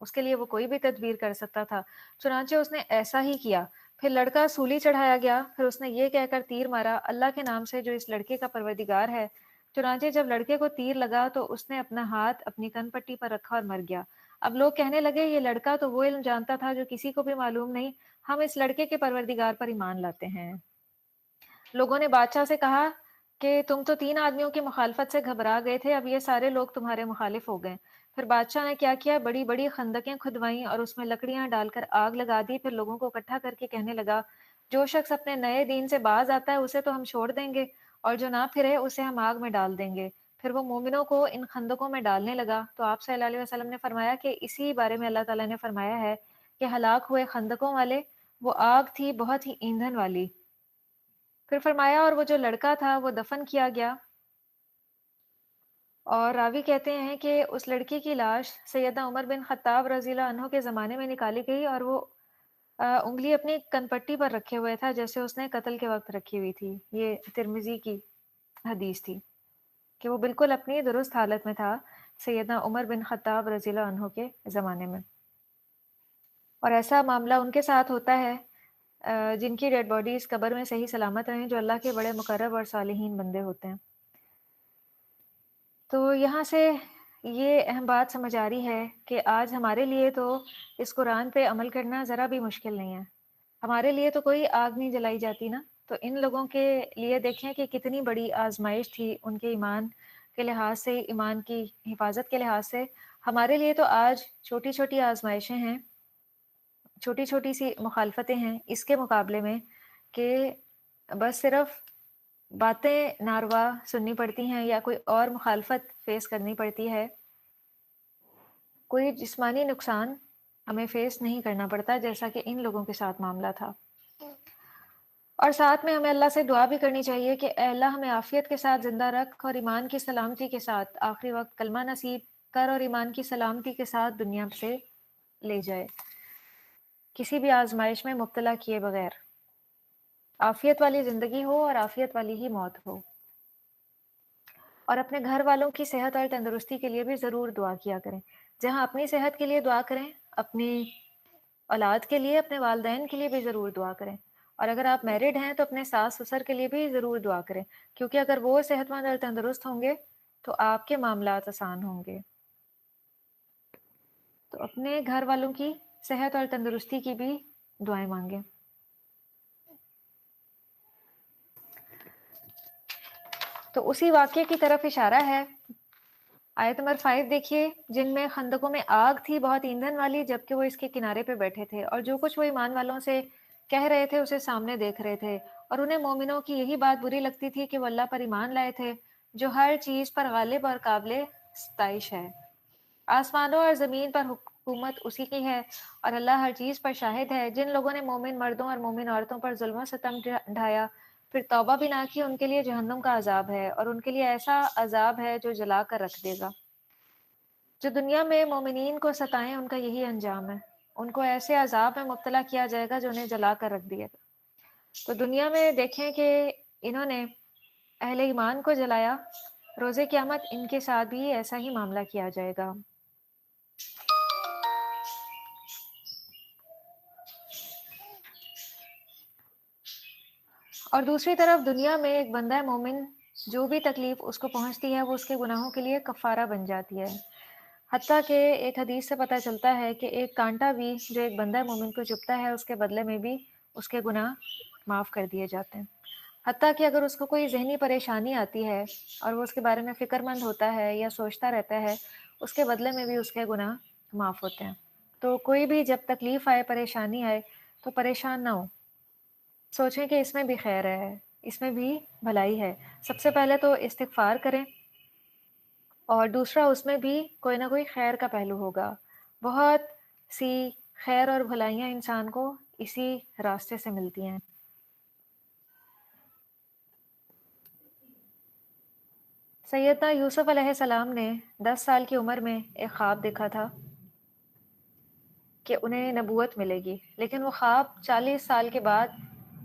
اس کے لیے وہ کوئی بھی تدبیر کر سکتا تھا۔ چنانچہ اس نے ایسا ہی کیا۔ پھر لڑکا سولی چڑھایا گیا، پھر اس نے یہ کہہ کر تیر مارا، اللہ کے نام سے جو اس لڑکے کا پروردگار ہے۔ چنانچہ جب لڑکے کو تیر لگا تو اس نے اپنا ہاتھ اپنی کن پٹی پر رکھا اور مر گیا۔ اب لوگ کہنے لگے یہ لڑکا تو وہ علم جانتا تھا جو کسی کو بھی معلوم نہیں، ہم اس لڑکے کے پروردگار پر ایمان لاتے ہیں۔ لوگوں نے بادشاہ سے کہا کہ تم تو 3 آدمیوں کی مخالفت سے گھبرا گئے تھے، اب یہ سارے لوگ تمہارے مخالف ہو گئے۔ پھر بادشاہ نے کیا کیا، بڑی بڑی خندقیں کھدوائیں اور اس میں لکڑیاں ڈال کر آگ لگا دی۔ پھر لوگوں کو اکٹھا کر کے کہنے لگا جو شخص اپنے نئے دین سے باز آتا ہے اسے تو ہم چھوڑ دیں گے، اور جو نہ پھرے اسے ہم آگ میں ڈال دیں گے۔ پھر وہ مومنوں کو ان خندقوں میں ڈالنے لگا تو آپ صلی اللہ علیہ وسلم نے فرمایا کہ اسی بارے میں اللہ تعالیٰ نے فرمایا ہے کہ ہلاک ہوئے خندقوں والے، وہ آگ تھی بہت ہی ایندھن والی۔ پھر فرمایا اور وہ جو لڑکا تھا وہ دفن کیا گیا، اور راوی کہتے ہیں کہ اس لڑکی کی لاش سیدنا عمر بن خطاب رضی اللہ عنہ کے زمانے میں نکالی گئی، اور وہ انگلی اپنی کنپٹی پر رکھے ہوئے تھا جیسے اس نے قتل کے وقت رکھی ہوئی تھی۔ یہ ترمذی کی حدیث تھی کہ وہ بالکل اپنی درست حالت میں تھا سیدنا عمر بن خطاب رضی اللہ عنہ کے زمانے میں۔ اور ایسا معاملہ ان کے ساتھ ہوتا ہے جن کی ڈیڈ باڈیز قبر میں صحیح سلامت رہیں، جو اللہ کے بڑے مقرب اور صالحین بندے ہوتے ہیں۔ تو یہاں سے یہ اہم بات سمجھ آ رہی ہے کہ آج ہمارے لیے تو اس قرآن پہ عمل کرنا ذرا بھی مشکل نہیں ہے۔ ہمارے لیے تو کوئی آگ نہیں جلائی جاتی نا، تو ان لوگوں کے لیے دیکھیں کہ کتنی بڑی آزمائش تھی ان کے ایمان کے لحاظ سے، ایمان کی حفاظت کے لحاظ سے۔ ہمارے لیے تو آج چھوٹی چھوٹی آزمائشیں ہیں، چھوٹی چھوٹی سی مخالفتیں ہیں اس کے مقابلے میں، کہ بس صرف باتیں ناروا سننی پڑتی ہیں یا کوئی اور مخالفت فیس کرنی پڑتی ہے، کوئی جسمانی نقصان ہمیں فیس نہیں کرنا پڑتا جیسا کہ ان لوگوں کے ساتھ معاملہ تھا۔ اور ساتھ میں ہمیں اللہ سے دعا بھی کرنی چاہیے کہ اے اللہ ہمیں عافیت کے ساتھ زندہ رکھ اور ایمان کی سلامتی کے ساتھ آخری وقت کلمہ نصیب کر، اور ایمان کی سلامتی کے ساتھ دنیا سے لے جائے، کسی بھی آزمائش میں مبتلا کیے بغیر، عافیت والی زندگی ہو اور عافیت والی ہی موت ہو۔ اور اپنے گھر والوں کی صحت اور تندرستی کے لیے بھی ضرور دعا کیا کریں۔ جہاں اپنی صحت کے لیے دعا کریں، اپنی اولاد کے لیے، اپنے والدین کے لیے بھی ضرور دعا کریں، اور اگر آپ میرڈ ہیں تو اپنے ساس سسر کے لیے بھی ضرور دعا کریں، کیونکہ اگر وہ صحت مند اور تندرست ہوں گے تو آپ کے معاملات آسان ہوں گے۔ تو اپنے گھر والوں کی صحت اور تندرستی کی بھی دعائیں مانگیں۔ تو اسی واقعے کی طرف اشارہ ہے۔ آیت نمبر 5 دیکھیے، جن میں خندقوں میں آگ تھی بہت ایندھن والی، جبکہ وہ اس کے کنارے پہ بیٹھے تھے، اور جو کچھ وہ ایمان والوں سے کہہ رہے تھے اسے سامنے دیکھ رہے تھے، اور انہیں مومنوں کی یہی بات بری لگتی تھی کہ وہ اللہ پر ایمان لائے تھے جو ہر چیز پر غالب اور قابل ستائش ہے۔ آسمانوں اور زمین پر حکومت اسی کی ہے، اور اللہ ہر چیز پر شاہد ہے۔ جن لوگوں نے مومن مردوں اور مومن عورتوں پر ظلم و ستم ڈھایا پھر توبہ بھی نہ کی، ان کے لیے جہنم کا عذاب ہے، اور ان کے لیے ایسا عذاب ہے جو جلا کر رکھ دے گا۔ جو دنیا میں مومنین کو ستائیں ان کا یہی انجام ہے، ان کو ایسے عذاب میں مبتلا کیا جائے گا جو انہیں جلا کر رکھ دے گا۔ تو دنیا میں دیکھیں کہ انہوں نے اہل ایمان کو جلایا، روز قیامت ان کے ساتھ بھی ایسا ہی معاملہ کیا جائے گا۔ اور دوسری طرف دنیا میں ایک بندہ مومن جو بھی تکلیف اس کو پہنچتی ہے وہ اس کے گناہوں کے لیے کفارہ بن جاتی ہے۔ حتیٰ کہ ایک حدیث سے پتہ چلتا ہے کہ ایک کانٹا بھی جو ایک بندہ مومن کو چبھتا ہے اس کے بدلے میں بھی اس کے گناہ معاف کر دیے جاتے ہیں۔ حتیٰ کہ اگر اس کو کوئی ذہنی پریشانی آتی ہے اور وہ اس کے بارے میں فکر مند ہوتا ہے یا سوچتا رہتا ہے، اس کے بدلے میں بھی اس کے گناہ معاف ہوتے ہیں۔ تو کوئی بھی جب تکلیف آئے، پریشانی آئے تو پریشان نہ ہو، سوچیں کہ اس میں بھی خیر ہے، اس میں بھی بھلائی ہے۔ سب سے پہلے تو استغفار کریں، اور دوسرا اس میں بھی کوئی نہ کوئی خیر کا پہلو ہوگا۔ بہت سی خیر اور بھلائیاں انسان کو اسی راستے سے ملتی ہیں۔ سیدنا یوسف علیہ السلام نے 10 سال کی عمر میں ایک خواب دیکھا تھا کہ انہیں نبوت ملے گی، لیکن وہ خواب 40 سال کے بعد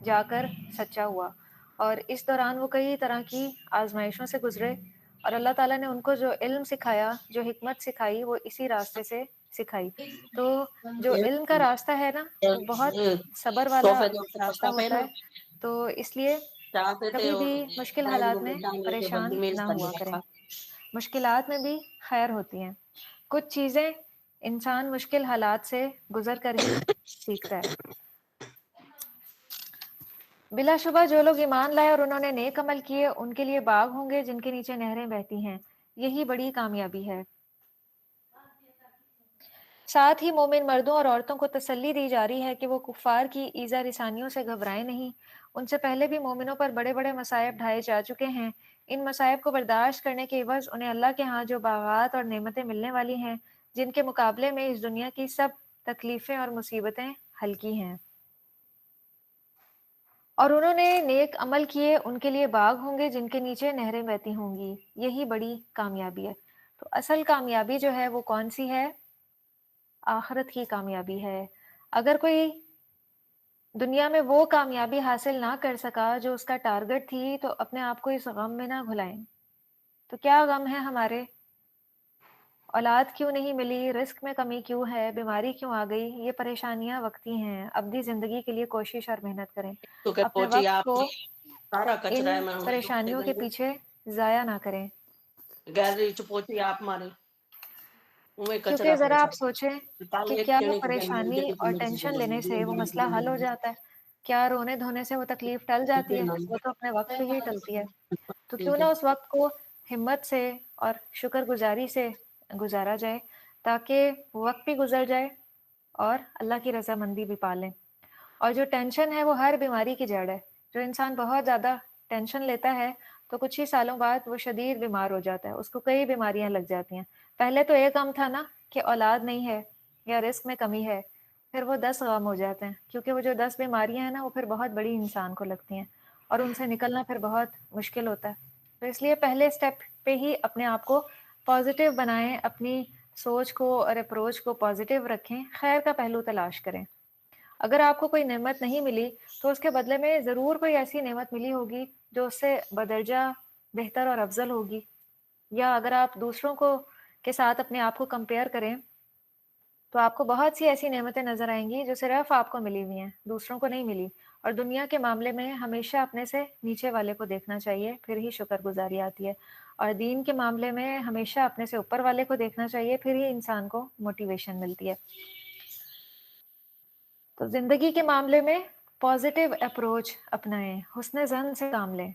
جا کر سچا ہوا، اور اس دوران وہ کئی طرح کی آزمائشوں سے گزرے، اور اللہ تعالیٰ نے ان کو جو علم سکھایا، جو حکمت سکھائی، وہ اسی راستے سے سکھائی۔ تو جو علم کا راستہ ہے نا، وہ بہت صبر والا راستہ ہوتا ہے، تو اس لیے کبھی بھی مشکل حالات میں پریشان نہ ہوا کریں۔ مشکلات میں بھی خیر ہوتی ہیں۔ کچھ چیزیں انسان مشکل حالات سے گزر کر ہی سیکھتا ہے۔ بلا شبہ جو لوگ ایمان لائے اور انہوں نے نیک عمل کیے، ان کے لیے باغ ہوں گے جن کے نیچے نہریں بہتی ہیں۔ یہی بڑی کامیابی ہے۔ ساتھ ہی مومن مردوں اور عورتوں کو تسلی دی جا رہی ہے کہ وہ کفار کی ایذا رسانیوں سے گھبرائیں نہیں۔ ان سے پہلے بھی مومنوں پر بڑے بڑے مصائب ڈھائے جا چکے ہیں۔ ان مصائب کو برداشت کرنے کے عوض انہیں اللہ کے ہاں جو باغات اور نعمتیں ملنے والی ہیں، جن کے مقابلے میں اس دنیا کی سب تکلیفیں اور مصیبتیں ہلکی ہیں۔ اور انہوں نے نیک عمل کیے، ان کے لیے باغ ہوں گے جن کے نیچے نہریں بہتی ہوں گی۔ یہی بڑی کامیابی ہے۔ تو اصل کامیابی جو ہے وہ کون سی ہے؟ آخرت کی کامیابی ہے۔ اگر کوئی دنیا میں وہ کامیابی حاصل نہ کر سکا جو اس کا ٹارگٹ تھی، تو اپنے آپ کو اس غم میں نہ گھلائیں۔ تو کیا غم ہے ہمارے؟ اولاد کیوں نہیں ملی، رزق میں کمی کیوں ہے، بیماری کیوں آ گئی؟ یہ پریشانیاں وقتی ہیں۔ ابدی زندگی کے لیے کوشش اور محنت کریں۔ تو کہ اپنے پہنچی وقت آپ کو سارا کچرا ہے ان میں پریشانیوں کے پیچھے ضائع نہ کریں، گیلری چ پہنچی آپ ماری اوے کیونکہ کچرا پھر ذرا آپ سب سوچیں کل کہ ایک کیا جنے کی پریشانی اور ٹینشن لینے سے وہ مسئلہ حل ہو جاتا ہے؟ کیا رونے دھونے سے وہ تکلیف ٹل جاتی ہے؟ وہ تو اپنے وقت پہ ہی ٹلتی ہے۔ تو کیوں نہ اس وقت کو ہمت سے اور شکر گزاری سے گزارا جائے، تاکہ وقت بھی گزر جائے اور اللہ کی رضامندی بھی پالیں۔ اور جو ٹینشن ہے وہ ہر بیماری کی جڑ ہے۔ جو انسان بہت زیادہ ٹینشن لیتا ہے تو کچھ ہی سالوں بعد وہ شدید بیمار ہو جاتا ہے، اس کو کئی بیماریاں لگ جاتی ہیں۔ پہلے تو ایک غم تھا نا کہ اولاد نہیں ہے یا رزق میں کمی ہے، پھر وہ 10 غم ہو جاتے ہیں، کیونکہ وہ جو 10 بیماریاں ہیں نا، وہ پھر بہت بڑی انسان کو لگتی ہیں، اور ان سے نکلنا پھر بہت مشکل ہوتا ہے۔ تو اس لیے پہلے سٹیپ پہ ہی اپنے آپ کو پازیٹیو بنائیں، اپنی سوچ کو اور اپروچ کو پازیٹیو رکھیں، خیر کا پہلو تلاش کریں۔ اگر آپ کو کوئی نعمت نہیں ملی تو اس کے بدلے میں ضرور کوئی ایسی نعمت ملی ہوگی جو اس سے بدرجہ بہتر اور افضل ہوگی۔ یا اگر آپ دوسروں کو کے ساتھ اپنے آپ کو کمپیئر کریں تو آپ کو بہت سی ایسی نعمتیں نظر آئیں گی جو صرف آپ کو ملی ہوئی ہیں، دوسروں کو نہیں ملی۔ اور دنیا کے معاملے میں ہمیشہ اپنے سے نیچے والے کو دیکھنا چاہیے، پھر ہی شکر گزاری آتی ہے۔ اور دین کے معاملے میں ہمیشہ اپنے سے اوپر والے کو دیکھنا چاہیے، پھر ہی انسان کو موٹیویشن ملتی ہے۔ تو زندگی کے معاملے میں پازیٹیو اپروچ اپنائیں، حسن ظن سے کام لیں،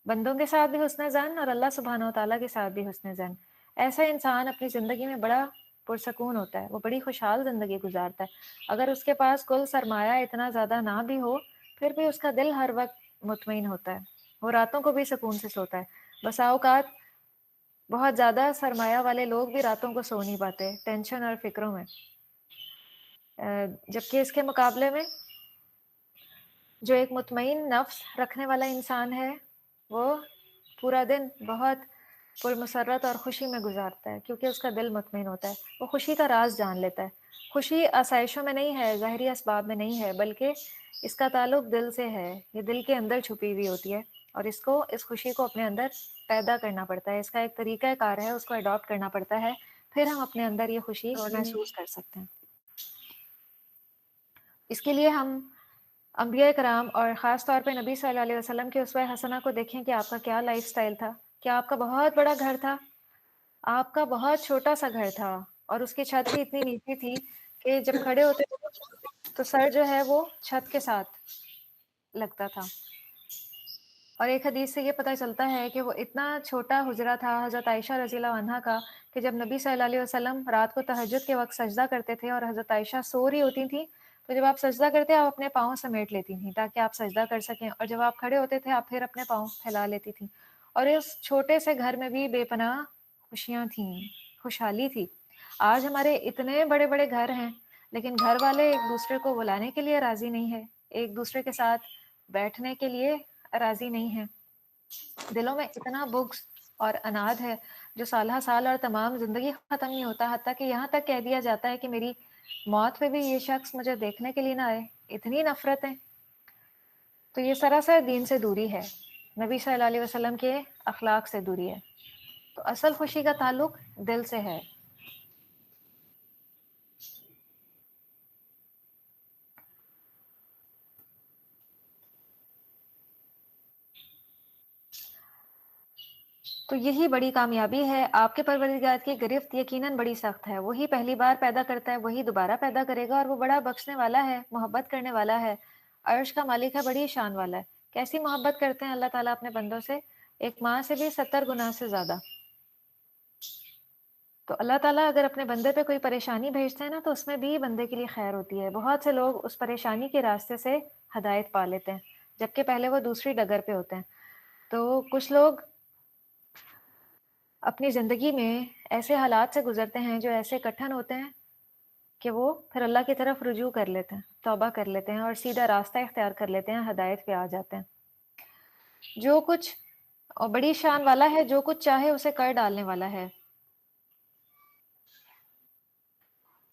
بندوں کے ساتھ بھی حسن ظن اور اللہ سبحانہ و تعالیٰ کے ساتھ بھی حسن ظن۔ ایسا انسان اپنی زندگی میں بڑا پرسکون ہوتا ہے، وہ بڑی خوشحال زندگی گزارتا ہے۔ اگر اس کے پاس کل سرمایہ اتنا زیادہ نہ بھی ہو، پھر بھی اس کا دل ہر وقت مطمئن ہوتا ہے، وہ راتوں کو بھی سکون سے سوتا ہے۔ بسا اوقات بہت زیادہ سرمایہ والے لوگ بھی راتوں کو سو نہیں پاتے، ٹینشن اور فکروں میں، جبکہ اس کے مقابلے میں جو ایک مطمئن نفس رکھنے والا انسان ہے، وہ پورا دن بہت پرمسرت اور خوشی میں گزارتا ہے، کیونکہ اس کا دل مطمئن ہوتا ہے، وہ خوشی کا راز جان لیتا ہے۔ خوشی آسائشوں میں نہیں ہے، ظاہری اسباب میں نہیں ہے، بلکہ اس کا تعلق دل سے ہے، یہ دل کے اندر چھپی ہوئی ہوتی ہے، اور اس خوشی کو اپنے اندر پیدا کرنا پڑتا ہے۔ اس کا ایک طریقہ کار ہے، اس کو اڈاپٹ کرنا پڑتا ہے، پھر ہم اپنے اندر یہ خوشی محسوس کر سکتے ہیں۔ اس کے لیے ہم انبیاء کرام اور خاص طور پہ نبی صلی اللہ علیہ وسلم کے اسوہ حسنہ کو دیکھیں کہ آپ کا کیا لائف سٹائل تھا۔ کیا آپ کا بہت بڑا گھر تھا؟ آپ کا بہت چھوٹا سا گھر تھا، اور اس کی چھت بھی اتنی نیچی تھی کہ جب کھڑے ہوتے تو سر جو ہے وہ چھت کے ساتھ لگتا تھا۔ اور ایک حدیث سے یہ پتہ چلتا ہے کہ وہ اتنا چھوٹا حجرہ تھا حضرت عائشہ رضی اللہ عنہا کا کہ جب نبی صلی اللہ علیہ وسلم رات کو تہجد کے وقت سجدہ کرتے تھے اور حضرت عائشہ سو رہی ہوتی تھیں تو جب آپ سجدہ کرتے آپ اپنے پاؤں سمیٹ لیتی تھیں تاکہ آپ سجدہ کر سکیں، اور جب آپ کھڑے ہوتے تھے آپ پھر اپنے پاؤں پھیلا لیتی تھیں، اور اس چھوٹے سے گھر میں بھی بے پناہ خوشیاں تھیں، خوشحالی تھی۔ آج ہمارے اتنے بڑے بڑے گھر ہیں لیکن گھر والے ایک دوسرے کو بلانے کے لیے راضی نہیں ہے، ایک دوسرے کے ساتھ بیٹھنے کے لیے راضی نہیں ہے، دلوں میں اتنا بغض اور اناد ہے جو سالہ سال اور تمام زندگی ختم نہیں ہوتا، حتیٰ کہ یہاں تک کہہ دیا جاتا ہے کہ میری موت پہ بھی یہ شخص مجھے دیکھنے کے لیے نہ آئے، اتنی نفرتیں۔ تو یہ سراسر دین سے دوری ہے، نبی صلی اللہ علیہ وسلم کے اخلاق سے دوری ہے۔ تو اصل خوشی کا تعلق دل سے ہے۔ تو یہی بڑی کامیابی ہے۔ آپ کے پروردگار کی گرفت یقیناً بڑی سخت ہے، وہی پہلی بار پیدا کرتا ہے، وہی دوبارہ پیدا کرے گا، اور وہ بڑا بخشنے والا ہے، محبت کرنے والا ہے، عرش کا مالک ہے، بڑی شان والا ہے۔ کیسی محبت کرتے ہیں اللہ تعالیٰ اپنے بندوں سے، ایک ماں سے بھی 70 گنا سے زیادہ۔ تو اللہ تعالیٰ اگر اپنے بندے پہ کوئی پریشانی بھیجتے ہیں نا تو اس میں بھی بندے کے لیے خیر ہوتی ہے۔ بہت سے لوگ اس پریشانی کے راستے سے ہدایت پا لیتے ہیں جبکہ پہلے وہ دوسری ڈگر پہ ہوتے ہیں۔ تو کچھ لوگ اپنی زندگی میں ایسے حالات سے گزرتے ہیں جو ایسے کٹھن ہوتے ہیں کہ وہ پھر اللہ کی طرف رجوع کر لیتے ہیں، توبہ کر لیتے ہیں اور سیدھا راستہ اختیار کر لیتے ہیں، ہدایت پہ آ جاتے ہیں۔ جو کچھ اور بڑی شان والا ہے، جو کچھ چاہے اسے کر ڈالنے والا ہے۔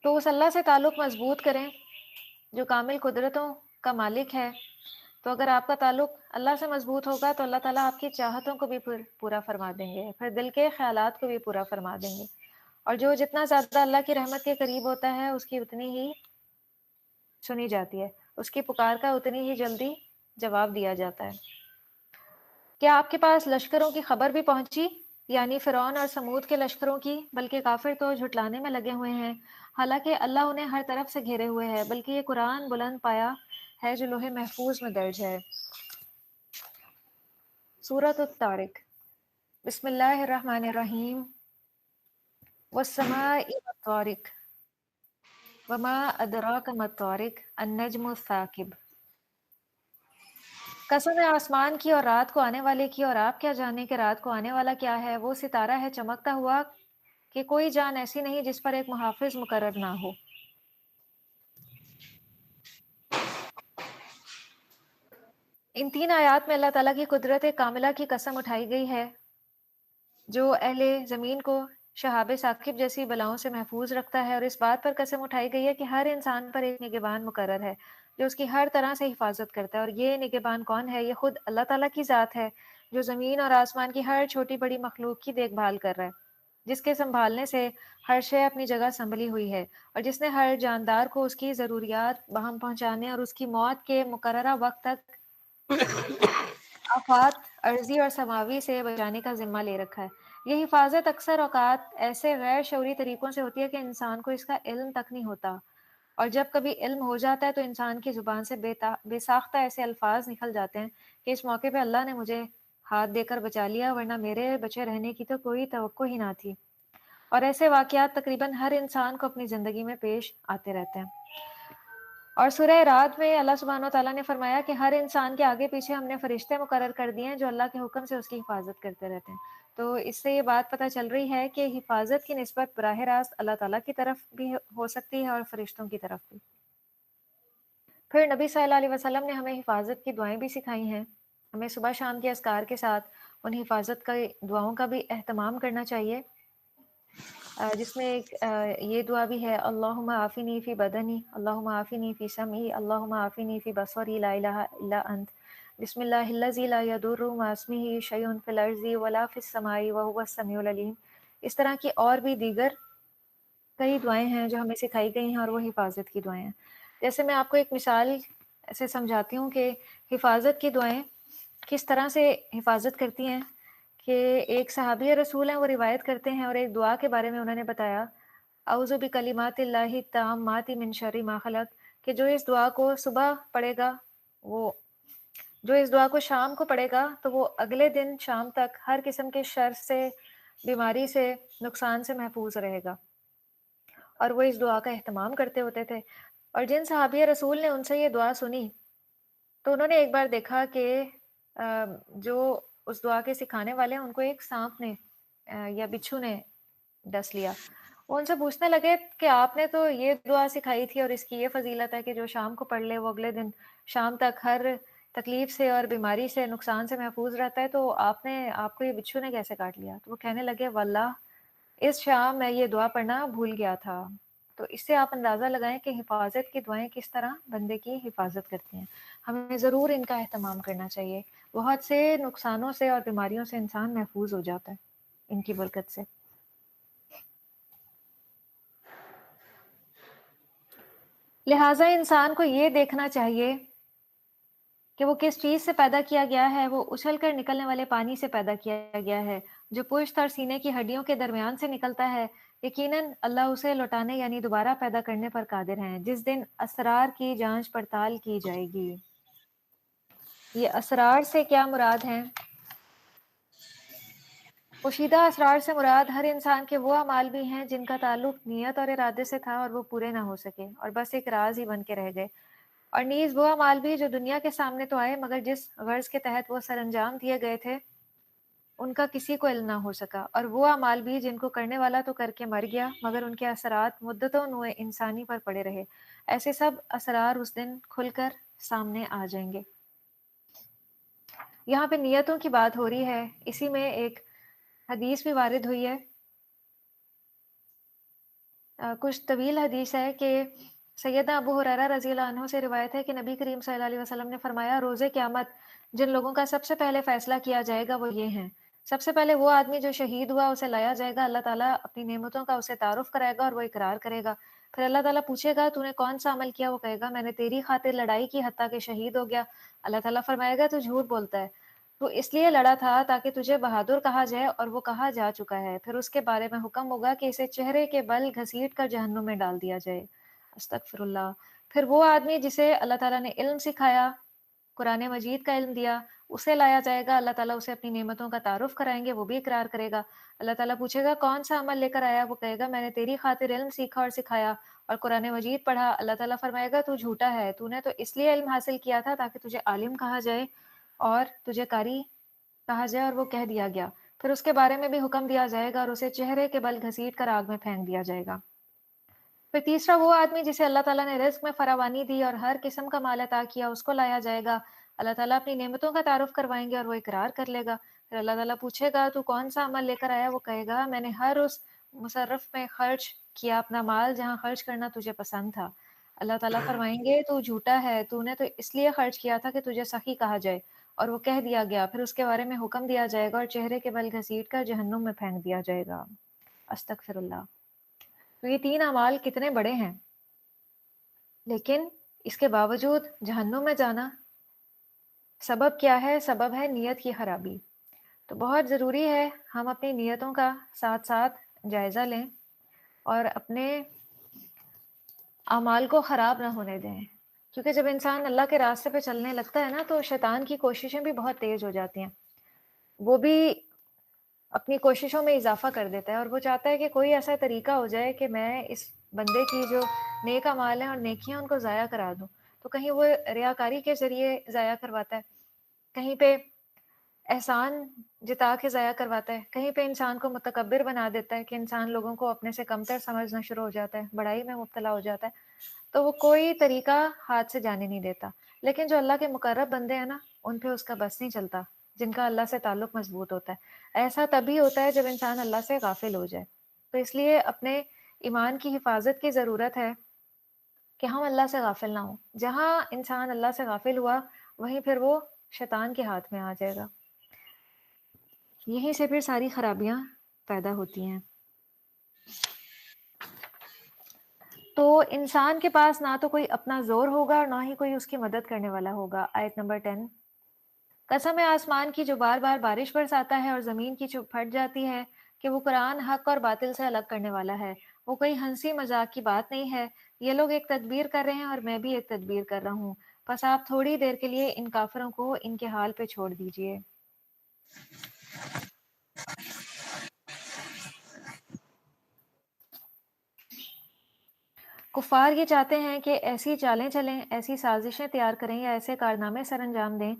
تو اس اللہ سے تعلق مضبوط کریں جو کامل قدرتوں کا مالک ہے۔ تو اگر آپ کا تعلق اللہ سے مضبوط ہوگا تو اللہ تعالیٰ آپ کی چاہتوں کو بھی پورا فرما دیں گے، پھر دل کے خیالات کو بھی پورا فرما دیں گے، اور جو جتنا زیادہ اللہ کی رحمت کے قریب ہوتا ہے اس کی اتنی ہی سنی جاتی ہے، اس کی پکار کا اتنی ہی جلدی جواب دیا جاتا ہے۔ کیا آپ کے پاس لشکروں کی خبر بھی پہنچی، یعنی فرعون اور سمود کے لشکروں کی؟ بلکہ کافر تو جھٹلانے میں لگے ہوئے ہیں، حالانکہ اللہ انہیں ہر طرف سے گھیرے ہوئے ہے، بلکہ یہ قرآن بلند پایا ہے جو لوح محفوظ میں درج ہے۔ سورۃ الطارق، بسم اللہ الرحمن الرحیم، والسماء والطارق وما ادراک ما الطارق النجم الثاقب۔ قسم ہے آسمان کی اور رات کو آنے والے کی، اور آپ کیا جانیں کہ رات کو آنے والا کیا ہے؟ وہ ستارہ ہے چمکتا ہوا کہ کوئی جان ایسی نہیں جس پر ایک محافظ مقرر نہ ہو۔ ان تین آیات میں اللہ تعالیٰ کی قدرت کاملہ کی قسم اٹھائی گئی ہے جو اہل زمین کو شہاب ثاقب جیسی بلاؤں سے محفوظ رکھتا ہے، اور اس بات پر قسم اٹھائی گئی ہے کہ ہر انسان پر ایک نگہبان مقرر ہے جو اس کی ہر طرح سے حفاظت کرتا ہے۔ اور یہ نگہبان کون ہے؟ یہ خود اللہ تعالیٰ کی ذات ہے جو زمین اور آسمان کی ہر چھوٹی بڑی مخلوق کی دیکھ بھال کر رہا ہے، جس کے سنبھالنے سے ہر شے اپنی جگہ سنبھلی ہوئی ہے، اور جس نے ہر جاندار کو اس کی ضروریات بہم پہنچانے اور اس کی موت کے مقررہ وقت تک آفات عرضی اور سماوی سے بچانے کا ذمہ لے رکھا ہے۔ یہ حفاظت اکثر اوقات ایسے غیر شعوری طریقوں سے ہوتی ہے کہ انسان کو اس کا علم تک نہیں ہوتا، اور جب کبھی علم ہو جاتا ہے تو انسان کی زبان سے بے ساختہ ایسے الفاظ نکل جاتے ہیں کہ اس موقع پہ اللہ نے مجھے ہاتھ دے کر بچا لیا، ورنہ میرے بچے رہنے کی تو کوئی توقع ہی نہ تھی۔ اور ایسے واقعات تقریباً ہر انسان کو اپنی زندگی میں پیش آتے رہتے ہیں۔ اور سورہ رعد میں اللہ سبحانہ و تعالیٰ نے فرمایا کہ ہر انسان کے آگے پیچھے ہم نے فرشتے مقرر کر دیے ہیں جو اللہ کے حکم سے اس کی حفاظت کرتے رہتے ہیں۔ تو اس سے یہ بات پتہ چل رہی ہے کہ حفاظت کی نسبت براہ راست اللہ تعالیٰ کی طرف بھی ہو سکتی ہے اور فرشتوں کی طرف بھی۔ پھر نبی صلی اللہ علیہ وسلم نے ہمیں حفاظت کی دعائیں بھی سکھائی ہیں، ہمیں صبح شام کے اذکار کے ساتھ ان حفاظت کا دعاؤں کا بھی اہتمام کرنا چاہیے، جس میں ایک یہ دعا بھی ہے، اللہم عافنی فی بدنی، اللہم عافنی فی سمعی، اللہم عافنی فی بصری، لا الہ الا انت، بسم اللہ الذی لا یضر مع اسمہ شیء فی الارض ولا فی السماء وہو السمیع العلیم۔ اس طرح کی اور بھی دیگر کئی دعائیں ہیں جو ہمیں سکھائی گئی ہیں، اور وہ حفاظت کی دعائیں ہیں۔ جیسے میں آپ کو ایک مثال سے سمجھاتی ہوں کہ حفاظت کی دعائیں کس طرح سے حفاظت کرتی ہیں، کہ ایک صحابی رسول ہیں، وہ روایت کرتے ہیں اور ایک دعا کے بارے میں انہوں نے بتایا، اعوذ بکلمات اللہ التامات من شر ما خلق، کہ جو اس دعا کو صبح پڑھے گا وہ جو اس دعا کو شام کو پڑھے گا تو وہ اگلے دن شام تک ہر قسم کے شر سے، بیماری سے، نقصان سے محفوظ رہے گا، اور وہ اس دعا کا اہتمام کرتے ہوتے تھے۔ اور جن صحابی رسول نے ان سے یہ دعا سنی تو انہوں نے ایک بار دیکھا کہ جو اس دعا کے سکھانے والے ہیں ان کو ایک سانپ نے یا بچھو نے ڈس لیا۔ وہ ان سے پوچھنے لگے کہ آپ نے تو یہ دعا سکھائی تھی اور اس کی یہ فضیلت ہے کہ جو شام کو پڑھ لے وہ اگلے دن شام تک ہر تکلیف سے اور بیماری سے، نقصان سے محفوظ رہتا ہے، تو آپ کو یہ بچھو نے کیسے کاٹ لیا؟ تو وہ کہنے لگے واللہ اس شام میں یہ دعا پڑھنا بھول گیا تھا۔ تو اس سے آپ اندازہ لگائیں کہ حفاظت کی دعائیں کس طرح بندے کی حفاظت کرتی ہیں۔ ہمیں ضرور ان کا اہتمام کرنا چاہیے، بہت سے نقصانوں سے اور بیماریوں سے انسان محفوظ ہو جاتا ہے ان کی برکت سے۔ لہٰذا انسان کو یہ دیکھنا چاہیے کہ وہ کس چیز سے پیدا کیا گیا ہے۔ وہ اچھل کر نکلنے والے پانی سے پیدا کیا گیا ہے جو پشت اور سینے کی ہڈیوں کے درمیان سے نکلتا ہے۔ یقیناً اللہ اسے لوٹانے یعنی دوبارہ پیدا کرنے پر قادر ہیں، جس دن اسرار کی جانچ پڑتال کی جائے گی۔ یہ اسرار سے کیا مراد ہیں؟ پوشیدہ اسرار سے مراد ہر انسان کے وہ اعمال بھی ہیں جن کا تعلق نیت اور ارادے سے تھا اور وہ پورے نہ ہو سکے اور بس ایک راز ہی بن کے رہ گئے، اور نیز وہ اعمال بھی جو دنیا کے سامنے تو آئے مگر جس غرض کے تحت وہ سر انجام دیے گئے تھے ان کا کسی کو علم نہ ہو سکا، اور وہ اعمال بھی جن کو کرنے والا تو کر کے مر گیا مگر ان کے اثرات مدتوں نوع انسانی پر پڑے رہے۔ ایسے سب اسرار اس دن کھل کر سامنے آ جائیں گے۔ یہاں پہ نیتوں کی بات ہو رہی ہے، اسی میں ایک حدیث بھی وارد ہوئی ہے، کچھ طویل حدیث ہے کہ سیدنا ابو ہریرہ رضی اللہ عنہ سے روایت ہے کہ نبی کریم صلی اللہ علیہ وسلم نے فرمایا روز قیامت جن لوگوں کا سب سے پہلے فیصلہ کیا جائے گا وہ یہ ہیں۔ سب سے پہلے وہ آدمی جو شہید ہوا اسے لایا جائے گا، اللہ تعالیٰ اپنی نعمتوں کا اسے تعارف کرائے گا اور وہ اقرار کرے گا۔ پھر اللہ تعالیٰ پوچھے گا تو نے کون سا عمل کیا؟ وہ کہے گا میں نے تیری خاطر لڑائی کی حتیٰ کہ شہید ہو گیا۔ اللہ تعالیٰ فرمائے گا تو جھوٹ بولتا ہے، تو اس لیے لڑا تھا تاکہ تجھے بہادر کہا جائے اور وہ کہا جا چکا ہے۔ پھر اس کے بارے میں حکم ہوگا کہ اسے چہرے کے بل گھسیٹ کر جہنم میں ڈال دیا جائے، استغفر اللہ۔ پھر وہ آدمی جسے اللہ تعالیٰ نے علم سکھایا، قرآن مجید کا علم دیا، اسے لایا جائے گا، اللہ تعالیٰ اسے اپنی نعمتوں کا تعارف کرائیں گے، وہ بھی اقرار کرے گا۔ اللہ تعالیٰ پوچھے گا کون سا عمل لے کر آیا؟ وہ کہے گا میں نے تیری خاطر علم سیکھا اور سکھایا اور قرآن مجید پڑھا۔ اللہ تعالیٰ فرمائے گا تو جھوٹا ہے، تو نے تو اس لیے علم حاصل کیا تھا تاکہ تجھے عالم کہا جائے اور تجھے قاری کہا جائے، اور وہ کہہ دیا گیا۔ پھر اس کے بارے میں بھی حکم دیا جائے گا اور اسے چہرے کے بل گھسیٹ کر آگ میں پھینک دیا جائے گا۔ پھر تیسرا وہ آدمی جسے اللہ تعالیٰ نے رزق میں فراوانی دی اور ہر قسم کا مال عطا کیا، اس کو لایا جائے گا۔ اللہ تعالیٰ اپنی نعمتوں کا تعارف کروائیں گے اور وہ اقرار کر لے گا۔ پھر اللہ تعالیٰ پوچھے گا تو کون سا عمل لے کر آیا؟ وہ کہے گا میں نے ہر اس مصرف میں خرچ کیا اپنا مال جہاں خرچ کرنا تجھے پسند تھا۔ اللہ تعالیٰ فرمائیں گے تو جھوٹا ہے، تو نے تو اس لیے خرچ کیا تھا کہ تجھے سخی کہا جائے اور وہ کہہ دیا گیا۔ پھر اس کے بارے میں حکم دیا جائے گا اور چہرے کے بل گھسیٹ کر جہنم میں پھینک دیا جائے گا، استغفر اللہ۔ تو یہ تین اعمال کتنے بڑے ہیں، لیکن اس کے باوجود جہنم میں جانا سبب کیا ہے؟ سبب ہے نیت کی خرابی۔ تو بہت ضروری ہے ہم اپنی نیتوں کا ساتھ ساتھ جائزہ لیں اور اپنے اعمال کو خراب نہ ہونے دیں، کیونکہ جب انسان اللہ کے راستے پہ چلنے لگتا ہے نا تو شیطان کی کوششیں بھی بہت تیز ہو جاتی ہیں، وہ بھی اپنی کوششوں میں اضافہ کر دیتا ہے اور وہ چاہتا ہے کہ کوئی ایسا طریقہ ہو جائے کہ میں اس بندے کی جو نیک اعمال ہیں اور نیکیاں ان کو ضائع کرا دوں۔ تو کہیں وہ ریاکاری کے ذریعے ضائع کرواتا ہے، کہیں پہ احسان جتا کے ضائع کرواتا ہے، کہیں پہ انسان کو متکبر بنا دیتا ہے کہ انسان لوگوں کو اپنے سے کمتر سمجھنا شروع ہو جاتا ہے، بڑائی میں مبتلا ہو جاتا ہے، تو وہ کوئی طریقہ ہاتھ سے جانے نہیں دیتا۔ لیکن جو اللہ کے مقرب بندے ہیں نا ان پہ اس کا بس نہیں چلتا، جن کا اللہ سے تعلق مضبوط ہوتا ہے۔ ایسا تبھی ہوتا ہے جب انسان اللہ سے غافل ہو جائے۔ تو اس لیے اپنے ایمان کی حفاظت کی ضرورت ہے کہ ہم اللہ سے غافل نہ ہوں۔ جہاں انسان اللہ سے غافل ہوا وہیں پھر وہ شیطان کے ہاتھ میں آ جائے گا، یہیں سے پھر ساری خرابیاں پیدا ہوتی ہیں۔ تو انسان کے پاس نہ تو کوئی اپنا زور ہوگا اور نہ ہی کوئی اس کی مدد کرنے والا ہوگا۔ آیت نمبر 10، قسم ہے آسمان کی جو بار بار بارش برساتا ہے اور زمین کی جو پھٹ جاتی ہے کہ وہ قرآن حق اور باطل سے الگ کرنے والا ہے، وہ کوئی ہنسی مذاق کی بات نہیں ہے۔ یہ لوگ ایک تدبیر کر رہے ہیں اور میں بھی ایک تدبیر کر رہا ہوں، بس آپ تھوڑی دیر کے لیے ان کافروں کو ان کے حال پہ چھوڑ دیجئے۔ کفار یہ چاہتے ہیں کہ ایسی چالیں چلیں، ایسی سازشیں تیار کریں یا ایسے کارنامے سر انجام دیں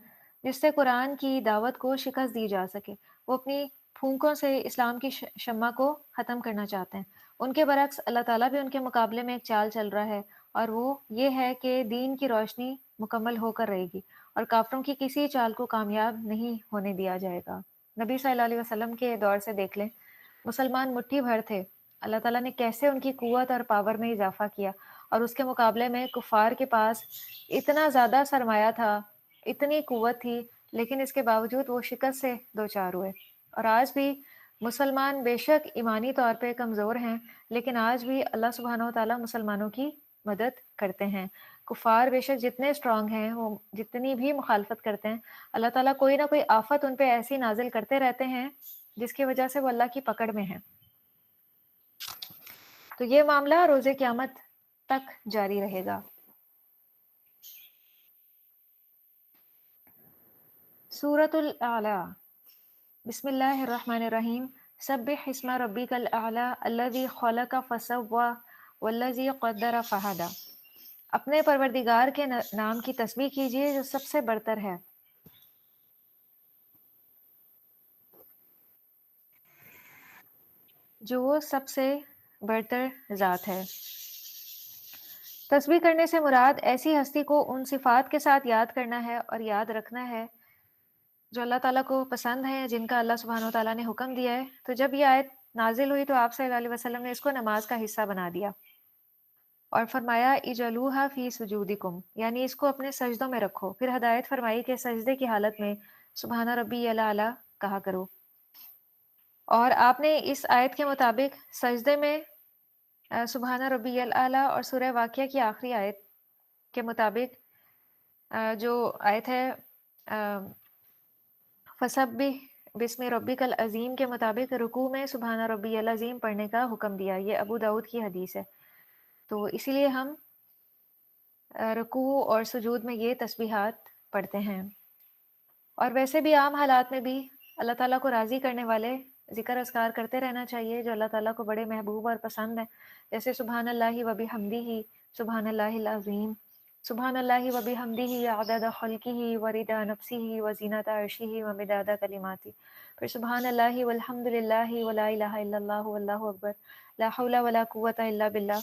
جس سے قرآن کی دعوت کو شکست دی جا سکے۔ وہ اپنی پھونکوں سے اسلام کی شمع کو ختم کرنا چاہتے ہیں۔ ان کے برعکس اللہ تعالیٰ بھی ان کے مقابلے میں ایک چال چل رہا ہے، اور وہ یہ ہے کہ دین کی روشنی مکمل ہو کر رہے گی اور کافروں کی کسی چال کو کامیاب نہیں ہونے دیا جائے گا۔ نبی صلی اللہ علیہ وسلم کے دور سے دیکھ لیں، مسلمان مٹھی بھر تھے، اللہ تعالیٰ نے کیسے ان کی قوت اور پاور میں اضافہ کیا، اور اس کے مقابلے میں کفار کے پاس اتنا زیادہ سرمایہ تھا، اتنی قوت تھی، لیکن اس کے باوجود وہ شکست سے دوچار ہوئے۔ اور آج بھی مسلمان بے شک ایمانی طور پہ کمزور ہیں، لیکن آج بھی اللہ سبحانہ و تعالیٰ مسلمانوں کی مدد کرتے ہیں۔ کفار بے شک جتنے اسٹرانگ ہیں، وہ جتنی بھی مخالفت کرتے ہیں، اللہ تعالیٰ کوئی نہ کوئی آفت ان پہ ایسی نازل کرتے رہتے ہیں جس کی وجہ سے وہ اللہ کی پکڑ میں ہیں۔ تو یہ معاملہ روز قیامت تک جاری رہے گا۔ سورۃ الاعلی، بسم اللہ الرحمن الرحیم۔ سبح اسم ربک الاعلی الذی خلق فسوی والذی قدر فہدی۔ اپنے پروردگار کے نام کی تسبیح کیجیے جو سب سے برتر ہے، جو وہ سب سے برتر ذات ہے۔ تسبیح کرنے سے مراد ایسی ہستی کو ان صفات کے ساتھ یاد کرنا ہے اور یاد رکھنا ہے جو اللہ تعالیٰ کو پسند ہے، جن کا اللہ سبحانہ و تعالیٰ نے حکم دیا ہے۔ تو جب یہ آیت نازل ہوئی تو آپ صلی اللہ علیہ وسلم نے اس کو نماز کا حصہ بنا دیا اور فرمایا اجعلوہا فی سجودکم، یعنی اس کو اپنے سجدوں میں رکھو۔ پھر ہدایت فرمائی کہ سجدے کی حالت میں سبحان ربی الاعلی کہا کرو، اور آپ نے اس آیت کے مطابق سجدے میں سبحان ربی الاعلی اور سورہ واقعہ کی آخری آیت کے مطابق جو آیت ہے فسبح بسم ربک العظیم کے مطابق رکوع میں سبحان ربی العظیم پڑھنے کا حکم دیا۔ یہ ابو داؤد کی حدیث ہے۔ تو اسی لیے ہم رکوع اور سجود میں یہ تسبیحات پڑھتے ہیں، اور ویسے بھی عام حالات میں بھی اللہ تعالیٰ کو راضی کرنے والے ذکر اذکار کرتے رہنا چاہیے جو اللہ تعالیٰ کو بڑے محبوب اور پسند ہیں، جیسے سبحان اللہ و بحمدہ، سبحان اللہ العظیم، سبحان اللہ و بحمدہ عدد خلقہ ورضا نفسہ وزینۃ عرشہ ومداد کلماتہ، پھر سبحان اللہ والحمد للہ ولا الہ الا اللہ واللہ اکبر، لا حول ولا قوۃ الا باللہ۔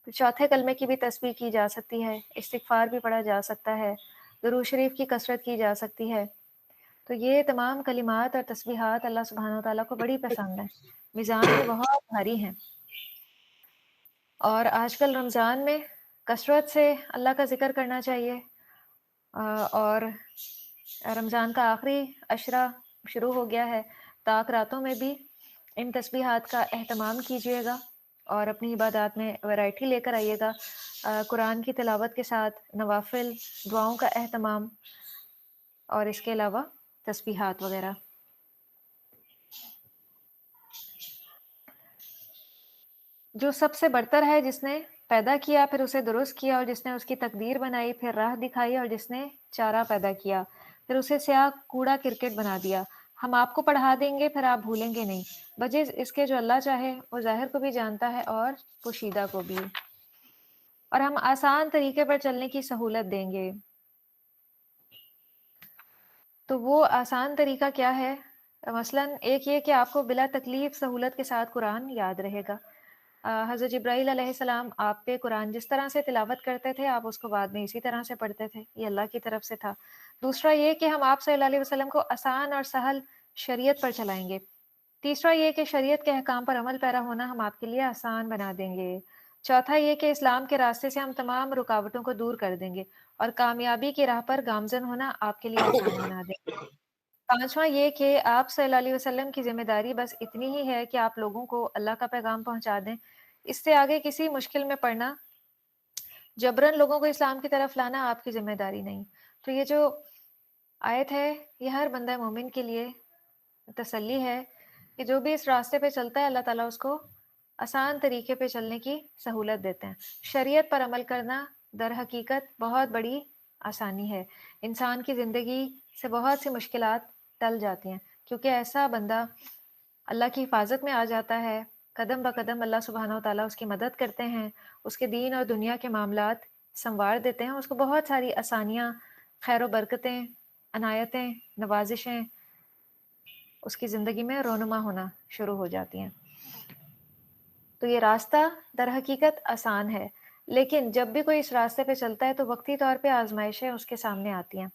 پھر چوتھے کلمے کی بھی تسبیح کی جا سکتی ہے، استغفار بھی پڑھا جا سکتا ہے، درود شریف کی کثرت کی جا سکتی ہے۔ تو یہ تمام کلمات اور تسبیحات اللہ سبحانہ و تعالیٰ کو بڑی پسند ہیں، میزان میں بہت بھاری ہیں۔ اور آج کل رمضان میں کثرت سے اللہ کا ذکر کرنا چاہیے، اور رمضان کا آخری عشرہ شروع ہو گیا ہے، طاق راتوں میں بھی ان تسبیحات کا اہتمام کیجیے گا اور اپنی عبادات میں ورائٹی لے کر آئیے گا۔ قرآن کی تلاوت کے ساتھ نوافل دعاؤں کا اہتمام، اور اس کے علاوہ تسبیحات وغیرہ۔ جو سب سے برتر ہے، جس نے پیدا کیا پھر اسے درست کیا، اور جس نے اس کی تقدیر بنائی پھر راہ دکھائی، اور جس نے چارہ پیدا کیا پھر اسے سیاہ کوڑا کرکٹ بنا دیا۔ ہم آپ کو پڑھا دیں گے پھر آپ بھولیں گے نہیں، بجز اس کے جو اللہ چاہے وہ ظاہر کو بھی جانتا ہے اور پوشیدہ کو بھی، اور ہم آسان طریقے پر چلنے کی سہولت دیں گے۔ تو وہ آسان طریقہ کیا ہے؟ مثلاً ایک یہ کہ آپ کو بلا تکلیف سہولت کے ساتھ قرآن یاد رہے گا۔ حضرت جبرائیل علیہ السلام آپ پہ قرآن جس طرح سے تلاوت کرتے تھے، آپ اس کو بعد میں اسی طرح سے پڑھتے تھے، یہ اللہ کی طرف سے تھا۔ دوسرا یہ کہ ہم آپ صلی اللہ علیہ وسلم کو آسان اور سہل شریعت پر چلائیں گے۔ تیسرا یہ کہ شریعت کے احکام پر عمل پیرا ہونا ہم آپ کے لیے آسان بنا دیں گے۔ چوتھا یہ کہ اسلام کے راستے سے ہم تمام رکاوٹوں کو دور کر دیں گے اور کامیابی کی راہ پر گامزن ہونا آپ کے لیے آسان بنا دیں گے۔ پانچواں یہ کہ آپ صلی اللہ علیہ وسلم کی ذمہ داری بس اتنی ہی ہے کہ آپ لوگوں کو اللہ کا پیغام پہنچا دیں، اس سے آگے کسی مشکل میں پڑنا، جبرن لوگوں کو اسلام کی طرف لانا آپ کی ذمہ داری نہیں۔ تو یہ جو آیت ہے یہ ہر بندہ مومن کے لیے تسلی ہے کہ جو بھی اس راستے پہ چلتا ہے اللہ تعالیٰ اس کو آسان طریقے پہ چلنے کی سہولت دیتے ہیں۔ شریعت پر عمل کرنا در حقیقت بہت بڑی آسانی ہے. انسان کی زندگی سے بہت سی مشکلات ٹل جاتی ہیں کیونکہ ایسا بندہ اللہ کی حفاظت میں آ جاتا ہے. قدم بقدم اللہ سبحانہ و تعالیٰ اس کی مدد کرتے ہیں، اس کے دین اور دنیا کے معاملات سنوار دیتے ہیں، اس کو بہت ساری آسانیاں، خیر و برکتیں، عنایتیں، نوازشیں اس کی زندگی میں رونما ہونا شروع ہو جاتی ہیں. تو یہ راستہ در حقیقت آسان ہے، لیکن جب بھی کوئی اس راستے پہ چلتا ہے تو وقتی طور پہ آزمائشیں اس کے سامنے آتی ہیں.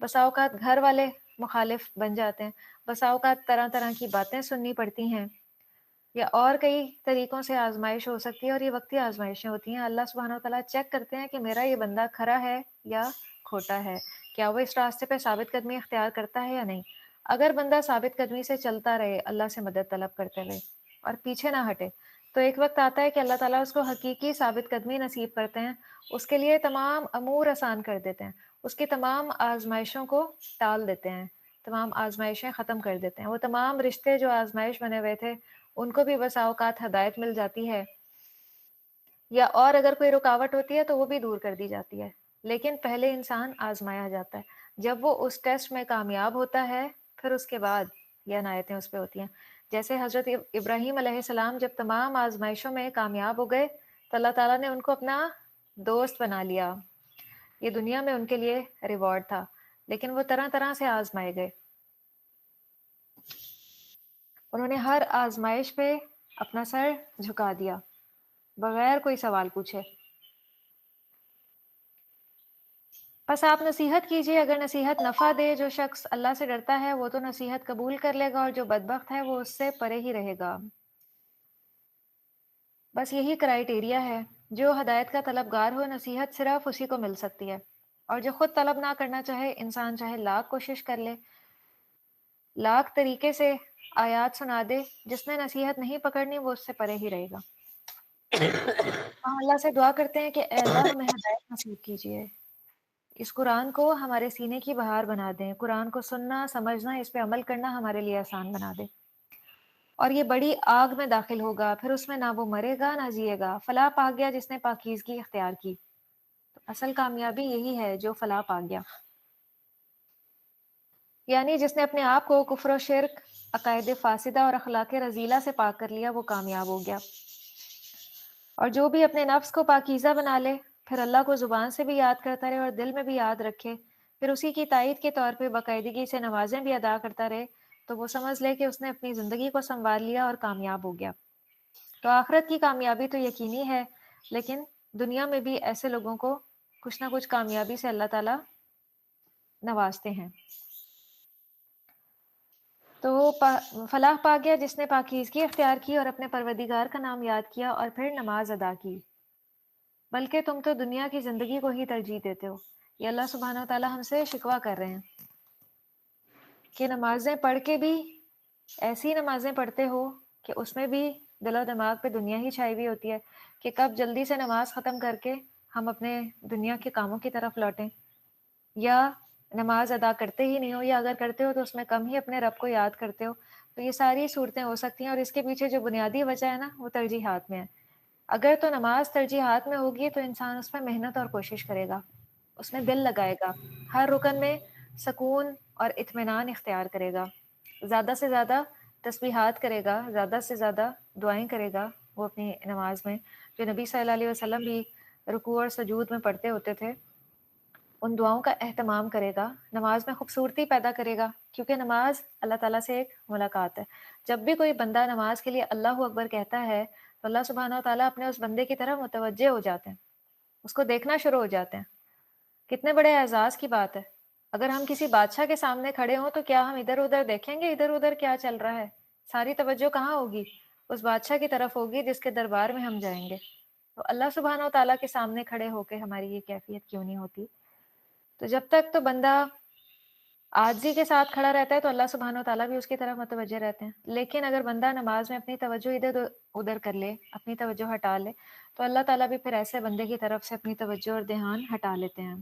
بسا اوقات گھر والے مخالف بن جاتے ہیں، بسا اوقات طرح طرح کی باتیں سننی پڑتی ہیں، یا اور کئی طریقوں سے آزمائش ہو سکتی ہے، اور یہ وقتی آزمائشیں ہوتی ہیں. اللہ سبحانہ و تعالیٰ چیک کرتے ہیں کہ میرا یہ بندہ کھرا ہے یا کھوٹا ہے، کیا وہ اس راستے پہ ثابت قدمی اختیار کرتا ہے یا نہیں. اگر بندہ ثابت قدمی سے چلتا رہے، اللہ سے مدد طلب کرتے رہے اور پیچھے نہ ہٹے، تو ایک وقت آتا ہے کہ اللہ تعالیٰ اس کو حقیقی ثابت قدمی نصیب کرتے ہیں، اس کے لیے تمام امور آسان کر دیتے ہیں، اس کی تمام آزمائشوں کو ٹال دیتے ہیں، تمام آزمائشیں ختم کر دیتے ہیں. وہ تمام رشتے جو آزمائش بنے ہوئے تھے ان کو بھی بسا اوقات ہدایت مل جاتی ہے، یا اور اگر کوئی رکاوٹ ہوتی ہے تو وہ بھی دور کر دی جاتی ہے. لیکن پہلے انسان آزمایا جاتا ہے، جب وہ اس ٹیسٹ میں کامیاب ہوتا ہے پھر اس کے بعد یہ عنایتیں اس پہ ہوتی ہیں. جیسے حضرت ابراہیم علیہ السلام جب تمام آزمائشوں میں کامیاب ہو گئے تو اللہ تعالیٰ نے ان کو اپنا دوست بنا لیا. یہ دنیا میں ان کے لیے ریوارڈ تھا، لیکن وہ طرح طرح سے آزمائے گئے. انہوں نے ہر آزمائش پہ اپنا سر جھکا دیا بغیر کوئی سوال پوچھے. بس آپ نصیحت کیجئے، اگر نصیحت نفع دے، جو شخص اللہ سے ڈرتا ہے وہ تو نصیحت قبول کر لے گا، اور جو بدبخت ہے وہ اس سے پرے ہی رہے گا. بس یہی کرائیٹیریا ہے. جو ہدایت کا طلبگار ہو، نصیحت صرف اسی کو مل سکتی ہے، اور جو خود طلب نہ کرنا چاہے، انسان چاہے لاکھ کوشش کر لے، لاکھ طریقے سے آیات سنا دے، جس نے نصیحت نہیں پکڑنی وہ اس سے پرے ہی رہے گا. ہم اللہ سے دعا کرتے ہیں کہ اے اللہ ہمیں ہدایت نصیب کیجیے، اس قرآن کو ہمارے سینے کی بہار بنا دیں، قرآن کو سننا، سمجھنا، اس پہ عمل کرنا ہمارے لیے آسان بنا دے. اور یہ بڑی آگ میں داخل ہوگا، پھر اس میں نہ وہ مرے گا نہ جیے گا. فلاح پا گیا جس نے پاکیزگی اختیار کی. تو اصل کامیابی یہی ہے جو فلاح پا گیا، یعنی جس نے اپنے آپ کو کفر و شرک، عقائد فاسدہ اور اخلاق رذیلہ سے پاک کر لیا، وہ کامیاب ہو گیا. اور جو بھی اپنے نفس کو پاکیزہ بنا لے، پھر اللہ کو زبان سے بھی یاد کرتا رہے اور دل میں بھی یاد رکھے، پھر اسی کی تائید کے طور پہ باقاعدگی سے نمازیں بھی ادا کرتا رہے، تو وہ سمجھ لے کہ اس نے اپنی زندگی کو سنوار لیا اور کامیاب ہو گیا. تو آخرت کی کامیابی تو یقینی ہے، لیکن دنیا میں بھی ایسے لوگوں کو کچھ نہ کچھ کامیابی سے اللہ تعالیٰ نوازتے ہیں. تو فلاح پا گیا جس نے پاکیزگی اختیار کی اور اپنے پروردگار کا نام یاد کیا اور پھر نماز ادا کی. بلکہ تم تو دنیا کی زندگی کو ہی ترجیح دیتے ہو. یہ اللہ سبحانہ و تعالیٰ ہم سے شکوہ کر رہے ہیں کہ نمازیں پڑھ کے بھی ایسی نمازیں پڑھتے ہو کہ اس میں بھی دل و دماغ پہ دنیا ہی چھائی ہوئی ہوتی ہے کہ کب جلدی سے نماز ختم کر کے ہم اپنے دنیا کے کاموں کی طرف لوٹیں، یا نماز ادا کرتے ہی نہیں ہو، یا اگر کرتے ہو تو اس میں کم ہی اپنے رب کو یاد کرتے ہو. تو یہ ساری صورتیں ہو سکتی ہیں، اور اس کے پیچھے جو بنیادی وجہ ہے نا، وہ ترجیحات میں ہے. اگر تو نماز ترجیحات میں ہوگی تو انسان اس میں محنت اور کوشش کرے گا، اس میں دل لگائے گا، ہر رکن میں سکون اور اطمینان اختیار کرے گا، زیادہ سے زیادہ تسبیحات کرے گا، زیادہ سے زیادہ دعائیں کرے گا. وہ اپنی نماز میں جو نبی صلی اللہ علیہ وسلم بھی رکوع اور سجود میں پڑھتے ہوتے تھے، ان دعاؤں کا اہتمام کرے گا، نماز میں خوبصورتی پیدا کرے گا، کیونکہ نماز اللہ تعالیٰ سے ایک ملاقات ہے. جب بھی کوئی بندہ نماز کے لیے اللہ اکبر کہتا ہے تو اللہ سبحانہ و تعالیٰ اپنے اس بندے کی طرف متوجہ ہو جاتے ہیں، اس کو دیکھنا شروع ہو جاتے ہیں. کتنے بڑے اعزاز کی بات ہے. اگر ہم کسی بادشاہ کے سامنے کھڑے ہوں تو کیا ہم ادھر ادھر دیکھیں گے ادھر ادھر کیا چل رہا ہے؟ ساری توجہ کہاں ہوگی؟ اس بادشاہ کی طرف ہوگی جس کے دربار میں ہم جائیں گے. تو اللہ سبحانہ و تعالیٰ کے سامنے کھڑے ہو کے ہماری یہ کیفیت کیوں نہیں ہوتی؟ تو جب تک تو بندہ عاجزی کے ساتھ کھڑا رہتا ہے تو اللہ سبحانہ و تعالیٰ بھی اس کی طرف متوجہ رہتے ہیں. لیکن اگر بندہ نماز میں اپنی توجہ ادھر ادھر کر لے، اپنی توجہ ہٹا لے، تو اللہ تعالیٰ بھی پھر ایسے بندے کی طرف سے اپنی توجہ اور دھیان ہٹا لیتے ہیں.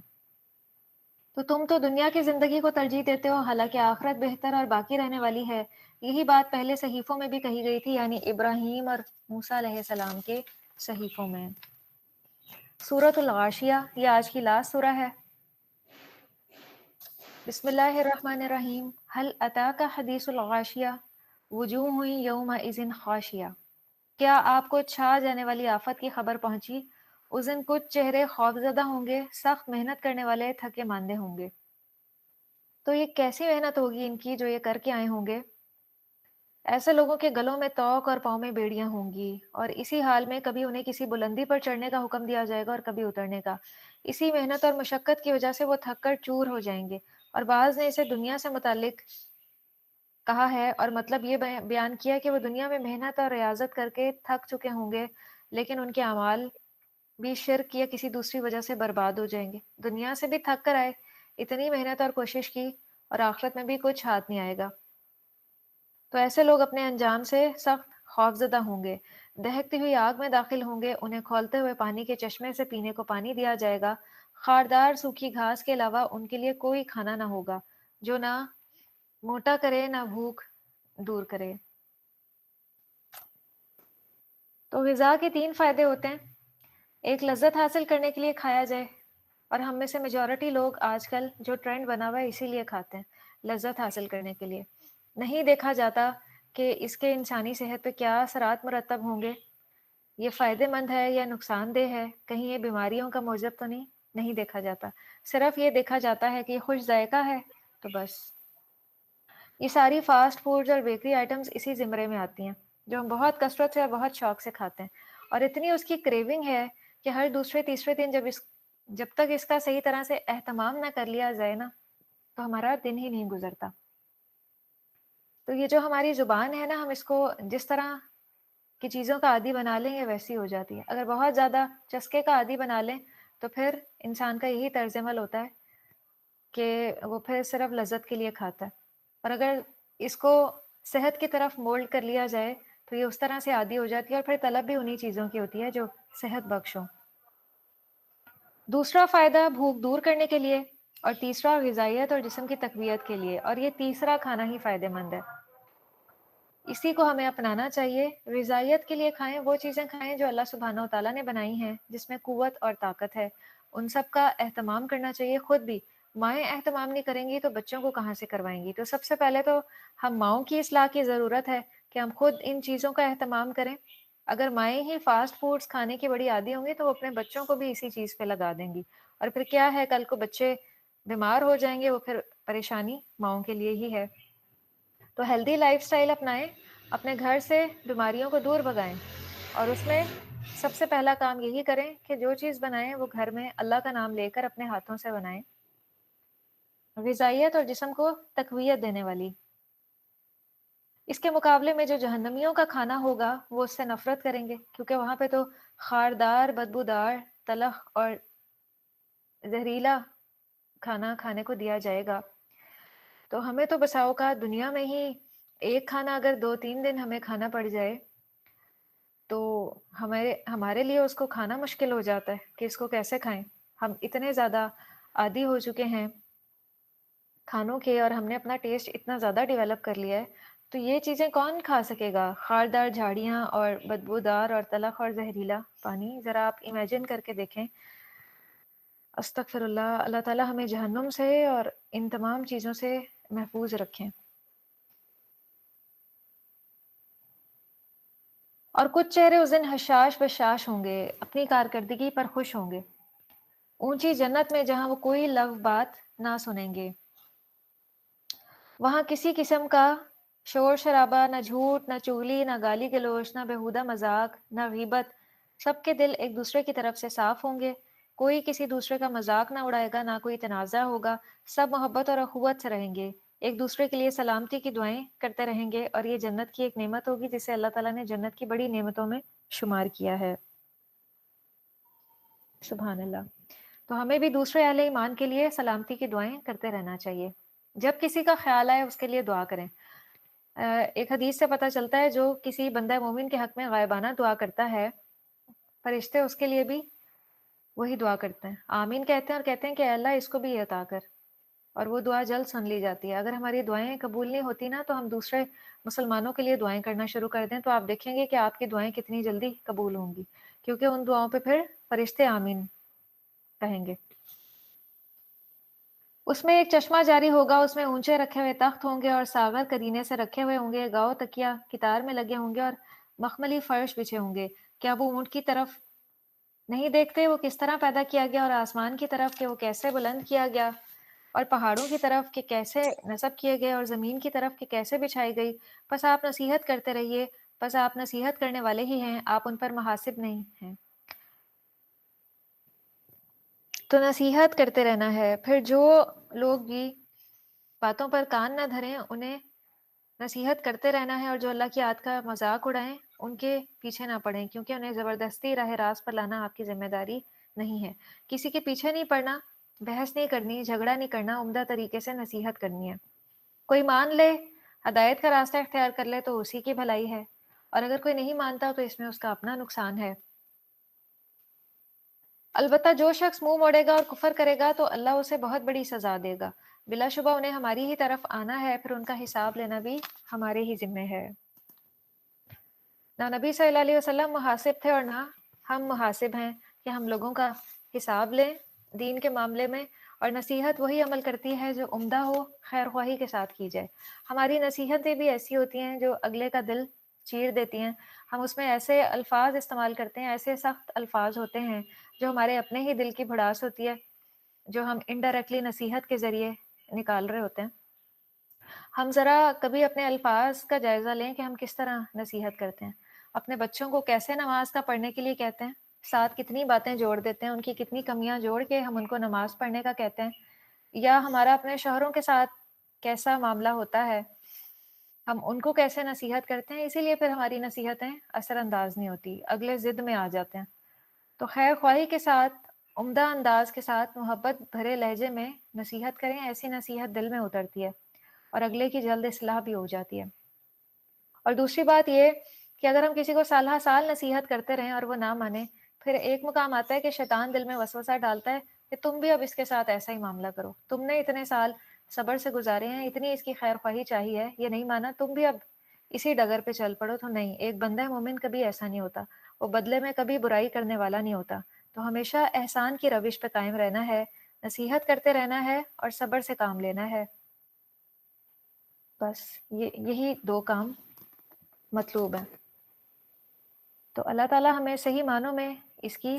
تو تم تو دنیا کی زندگی کو ترجیح دیتے ہو، حالانکہ آخرت بہتر اور باقی رہنے والی ہے. یہی بات پہلے صحیفوں میں بھی کہی گئی تھی، یعنی ابراہیم اور موسیٰ علیہ السلام کے صحیفوں میں. سورۃ الغاشیہ یہ آج کی لاسٹ سورہ ہے۔ بسم اللہ الرحمن الرحیم۔ هل اتاک حدیث الغاشیہ وجوہ یومئذ خاشیہ۔ کیا آپ کو چھا جانے والی آفت کی خبر پہنچی؟ اس دن کچھ چہرے خوفزدہ ہوں گے، سخت محنت کرنے والے تھکے ماندے ہوں گے۔ تو یہ کیسی محنت ہوگی ان کی جو یہ کر کے آئے ہوں گے؟ ایسے لوگوں کے گلوں میں توق اور پاؤں میں بیڑیاں ہوں گی، اور اسی حال میں کبھی انہیں کسی بلندی پر چڑھنے کا حکم دیا جائے گا اور کبھی اترنے کا۔ اسی محنت اور مشقت کی وجہ سے وہ تھک کر چور ہو جائیں گے۔ اور بعض نے اسے دنیا سے متعلق کہا ہے اور مطلب یہ بیان کیا کہ وہ دنیا میں محنت اور ریاضت کر کے تھک چکے ہوں گے، لیکن ان کے اعمال بھی شرک یا کسی دوسری وجہ سے برباد ہو جائیں گے۔ دنیا سے بھی تھک کر آئے، اتنی محنت اور کوشش کی، اور آخرت میں بھی کچھ ہاتھ نہیں آئے گا، تو ایسے لوگ اپنے انجام سے سخت خوفزدہ ہوں گے۔ دہکتی ہوئی آگ میں داخل ہوں گے، انہیں کھولتے ہوئے پانی کے چشمے سے پینے کو پانی دیا جائے گا۔ خاردار سوکھی گھاس کے علاوہ ان کے لیے کوئی کھانا نہ ہوگا جو نہ موٹا کرے نہ بھوک دور کرے۔ تو غذا کے 3 فائدے ہوتے ہیں۔ ایک، لذت حاصل کرنے کے لیے کھایا جائے، اور ہم میں سے میجورٹی لوگ آج کل جو ٹرینڈ بنا ہوا ہے اسی لیے کھاتے ہیں، لذت حاصل کرنے کے لیے۔ نہیں دیکھا جاتا کہ اس کے انسانی صحت پہ کیا اثرات مرتب ہوں گے، یہ فائدہ مند ہے یا نقصان دہ ہے، کہیں یہ بیماریوں کا موجب تو نہیں دیکھا جاتا۔ صرف یہ دیکھا جاتا ہے کہ یہ خوش ذائقہ ہے تو بس۔ یہ ساری فاسٹ فوڈز اور بیکری آئٹمز اسی زمرے میں آتی ہیں، جو ہم بہت کثرت سے اور بہت شوق سے کھاتے ہیں، اور اتنی اس کی کریونگ ہے کہ ہر دوسرے تیسرے دن جب تک اس کا صحیح طرح سے اہتمام نہ کر لیا جائے نا، تو ہمارا دن ہی نہیں گزرتا۔ تو یہ جو ہماری زبان ہے نا، ہم اس کو جس طرح کی چیزوں کا عادی بنا لیں یہ ویسی ہو جاتی ہے۔ اگر بہت زیادہ چسکے کا عادی بنا لیں تو پھر انسان کا یہی طرز عمل ہوتا ہے کہ وہ پھر صرف لذت کے لیے کھاتا ہے، اور اگر اس کو صحت کی طرف مولڈ کر لیا جائے تو یہ اس طرح سے عادی ہو جاتی ہے، اور پھر طلب بھی انہی چیزوں کی ہوتی ہے جو صحت بخش ہوں۔ دوسرا فائدہ بھوک دور کرنے کے لیے، اور تیسرا غذائیت اور جسم کی تقویت کے لیے، اور یہ تیسرا کھانا ہی فائدہ مند ہے، اسی کو ہمیں اپنانا چاہیے۔ غذائیت کے لیے کھائیں، وہ چیزیں کھائیں جو اللہ سبحانہ و تعالیٰ نے بنائی ہیں، جس میں قوت اور طاقت ہے، ان سب کا اہتمام کرنا چاہیے۔ خود بھی مائیں اہتمام نہیں کریں گی تو بچوں کو کہاں سے کروائیں گی؟ تو سب سے پہلے تو ہم ماؤں کی اصلاح کی ضرورت ہے کہ ہم خود ان چیزوں کا اہتمام کریں۔ اگر مائیں ہی فاسٹ فوڈز کھانے کی بڑی عادی ہوں گی تو وہ اپنے بچوں کو بھی اسی چیز پہ لگا دیں گی، اور پھر کیا ہے، کل کو بچے بیمار ہو جائیں گے، وہ پھر پریشانی ماؤں کے لیے ہی ہے۔ تو ہیلدی لائف سٹائل اپنائیں، اپنے گھر سے بیماریوں کو دور بھگائیں، اور اس میں سب سے پہلا کام یہی کریں کہ جو چیز بنائیں وہ گھر میں اللہ کا نام لے کر اپنے ہاتھوں سے بنائیں، غذائیت اور جسم کو تقویت دینے والی۔ اس کے مقابلے میں جو جہنمیوں کا کھانا ہوگا وہ اس سے نفرت کریں گے، کیونکہ وہاں پہ تو خاردار، بدبودار، تلخ اور زہریلا کھانا کھانے کو دیا جائے گا۔ تو ہمیں تو بسا اوقات دنیا میں ہی ایک کھانا اگر 2-3 دن ہمیں کھانا پڑ جائے تو ہمارے لیے اس کو کھانا مشکل ہو جاتا ہے کہ اس کو کیسے کھائیں۔ ہم اتنے زیادہ عادی ہو چکے ہیں کھانوں کے، اور ہم نے اپنا ٹیسٹ اتنا زیادہ ڈیولپ کر لیا ہے، تو یہ چیزیں کون کھا سکے گا؟ خاردار جھاڑیاں اور بدبودار اور تلخ اور زہریلا پانی، ذرا آپ امیجن کر کے دیکھیں۔ استغفر اللہ، اللہ تعالیٰ ہمیں جہنم سے اور ان تمام چیزوں سے محفوظ رکھیں۔ اور کچھ چہرے اس دن حشاش بشاش ہوں گے، اپنی کارکردگی پر خوش ہوں گے، اونچی جنت میں جہاں وہ کوئی لغو بات نہ سنیں گے، وہاں کسی قسم کا شور شرابہ، نہ جھوٹ، نہ چغلی، نہ گالی گلوچ، نہ بےہودہ مذاق، نہ غیبت۔ سب کے دل ایک دوسرے کی طرف سے صاف ہوں گے، کوئی کسی دوسرے کا مذاق نہ اڑائے گا، نہ کوئی تنازع ہوگا، سب محبت اور اخوت سے رہیں گے، ایک دوسرے کے لیے سلامتی کی دعائیں کرتے رہیں گے، اور یہ جنت کی ایک نعمت ہوگی جسے اللہ تعالیٰ نے جنت کی بڑی نعمتوں میں شمار کیا ہے۔ سبحان اللہ۔ تو ہمیں بھی دوسرے اہل ایمان کے لیے سلامتی کی دعائیں کرتے رہنا چاہیے، جب کسی کا خیال آئے اس کے لیے دعا کریں۔ ایک حدیث سے پتہ چلتا ہے جو کسی بندہ مومن کے حق میں غائبانہ دعا کرتا ہے، فرشتے اس کے لیے بھی وہی دعا کرتے ہیں، آمین کہتے ہیں، اور کہتے ہیں کہ اے اللہ اس کو بھی یہ عطا کر، اور وہ دعا جلد سن لی جاتی ہے۔ اگر ہماری دعائیں قبول نہیں ہوتی نا، تو ہم دوسرے مسلمانوں کے لیے دعائیں کرنا شروع کر دیں، تو آپ دیکھیں گے کہ آپ کی دعائیں کتنی جلدی قبول ہوں گی، کیونکہ ان دعاؤں پہ پھر فرشتے آمین کہیں گے۔ اس میں ایک چشمہ جاری ہوگا، اس میں اونچے رکھے ہوئے تخت ہوں گے اور ساغر کرینے سے رکھے ہوئے ہوں گے، گاؤ تکیا کتار میں لگے ہوں گے اور مخملی فرش بچھے ہوں گے۔ کیا وہ اونٹ کی طرف نہیں دیکھتے وہ کس طرح پیدا کیا گیا، اور آسمان کی طرف کہ وہ کیسے بلند کیا گیا، اور پہاڑوں کی طرف کہ کیسے نصب کیے گئے، اور زمین کی طرف کہ کیسے بچھائی گئی؟ بس آپ نصیحت کرتے رہیے، بس آپ نصیحت کرنے والے ہی ہیں، آپ ان پر محاسب نہیں ہیں۔ تو نصیحت کرتے رہنا ہے۔ پھر جو لوگ بھی باتوں پر کان نہ دھریں، انہیں نصیحت کرتے رہنا ہے، اور جو اللہ کی آیت کا مذاق اڑائیں ان کے پیچھے نہ پڑیں، کیونکہ انہیں زبردستی راہ راست پر لانا آپ کی ذمہ داری نہیں ہے۔ کسی کے پیچھے نہیں پڑنا، بحث نہیں کرنی، جھگڑا نہیں کرنا، عمدہ طریقے سے نصیحت کرنی ہے۔ کوئی مان لے، ہدایت کا راستہ اختیار کر لے تو اسی کی بھلائی ہے، اور اگر کوئی نہیں مانتا تو اس میں اس کا اپنا نقصان ہے۔ البتہ جو شخص منہ موڑے گا اور کفر کرے گا تو اللہ اسے بہت بڑی سزا دے گا۔ بلا شبہ انہیں ہماری ہی طرف آنا ہے، پھر ان کا حساب لینا بھی ہمارے ہی ذمہ ہے۔ نہ نبی صلی اللہ علیہ وسلم محاسب تھے اور نہ ہم محاسب ہیں کہ ہم لوگوں کا حساب لیں دین کے معاملے میں، اور نصیحت وہی عمل کرتی ہے جو عمدہ ہو، خیر خواہی کے ساتھ کی جائے۔ ہماری نصیحتیں بھی ایسی ہوتی ہیں جو اگلے کا دل چیر دیتی ہیں۔ ہم اس میں ایسے الفاظ استعمال کرتے ہیں، ایسے سخت الفاظ ہوتے ہیں جو ہمارے اپنے ہی دل کی بھڑاس ہوتی ہے، جو ہم انڈائریکٹلی نصیحت کے ذریعے نکال رہے ہوتے ہیں۔ ہم ذرا کبھی اپنے الفاظ کا جائزہ لیں کہ ہم کس طرح نصیحت کرتے ہیں، اپنے بچوں کو کیسے نماز کا پڑھنے کے لیے کہتے ہیں، ساتھ کتنی باتیں جوڑ دیتے ہیں، ان کی کتنی کمیاں جوڑ کے ہم ان کو نماز پڑھنے کا کہتے ہیں، یا ہمارا اپنے شوہروں کے ساتھ کیسا معاملہ ہوتا ہے، ہم ان کو کیسے نصیحت کرتے ہیں۔ اسی لیے پھر ہماری نصیحتیں اثر انداز نہیں ہوتی، اگلے ضد میں آ جاتے ہیں۔ تو خیر خواہی کے ساتھ، عمدہ انداز کے ساتھ، محبت بھرے لہجے میں نصیحت کریں، ایسی نصیحت دل میں اترتی ہے اور اگلے کی جلد اصلاح بھی ہو جاتی ہے۔ اور دوسری بات یہ کہ اگر ہم کسی کو سالہ سال نصیحت کرتے رہیں اور وہ نہ مانے، پھر ایک مقام آتا ہے کہ شیطان دل میں وسوسہ ڈالتا ہے کہ تم بھی اب اس کے ساتھ ایسا ہی معاملہ کرو، تم نے اتنے سال صبر سے گزارے ہیں، اتنی اس کی خیر خواہی چاہیے، یہ نہیں مانا، تم بھی اب اسی ڈگر پہ چل پڑو۔ تو نہیں، ایک بندہ مومن کبھی ایسا نہیں ہوتا، وہ بدلے میں کبھی برائی کرنے والا نہیں ہوتا۔ تو ہمیشہ احسان کی روش پہ قائم رہنا ہے، نصیحت کرتے رہنا ہے اور صبر سے کام لینا ہے۔ بس یہی دو کام مطلوب ہیں۔ تو اللہ تعالیٰ ہمیں صحیح معنوں میں اس کی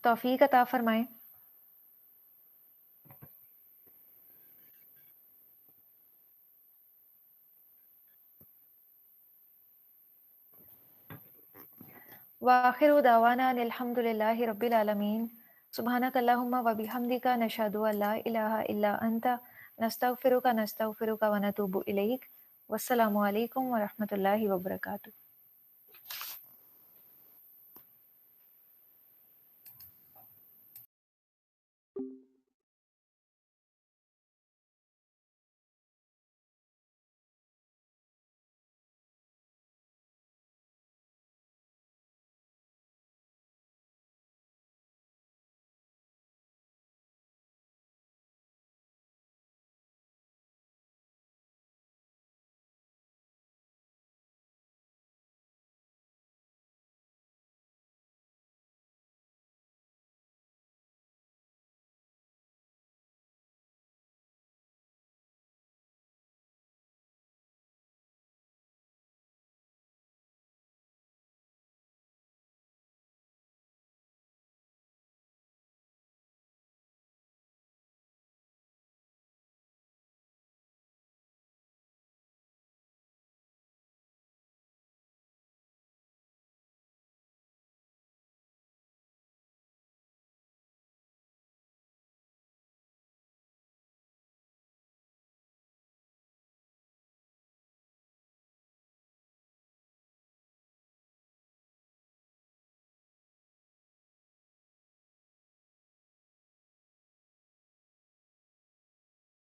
توفیق عطا فرمائیں۔ وآخر دعوانا ان الحمد للہ رب العالمین۔ سبحانک اللہم وبحمدک، نشہد ان لا الہ الا انت، نستغفرک ونتوب الیک۔ والسلام علیکم ورحمۃ اللہ وبرکاتہ۔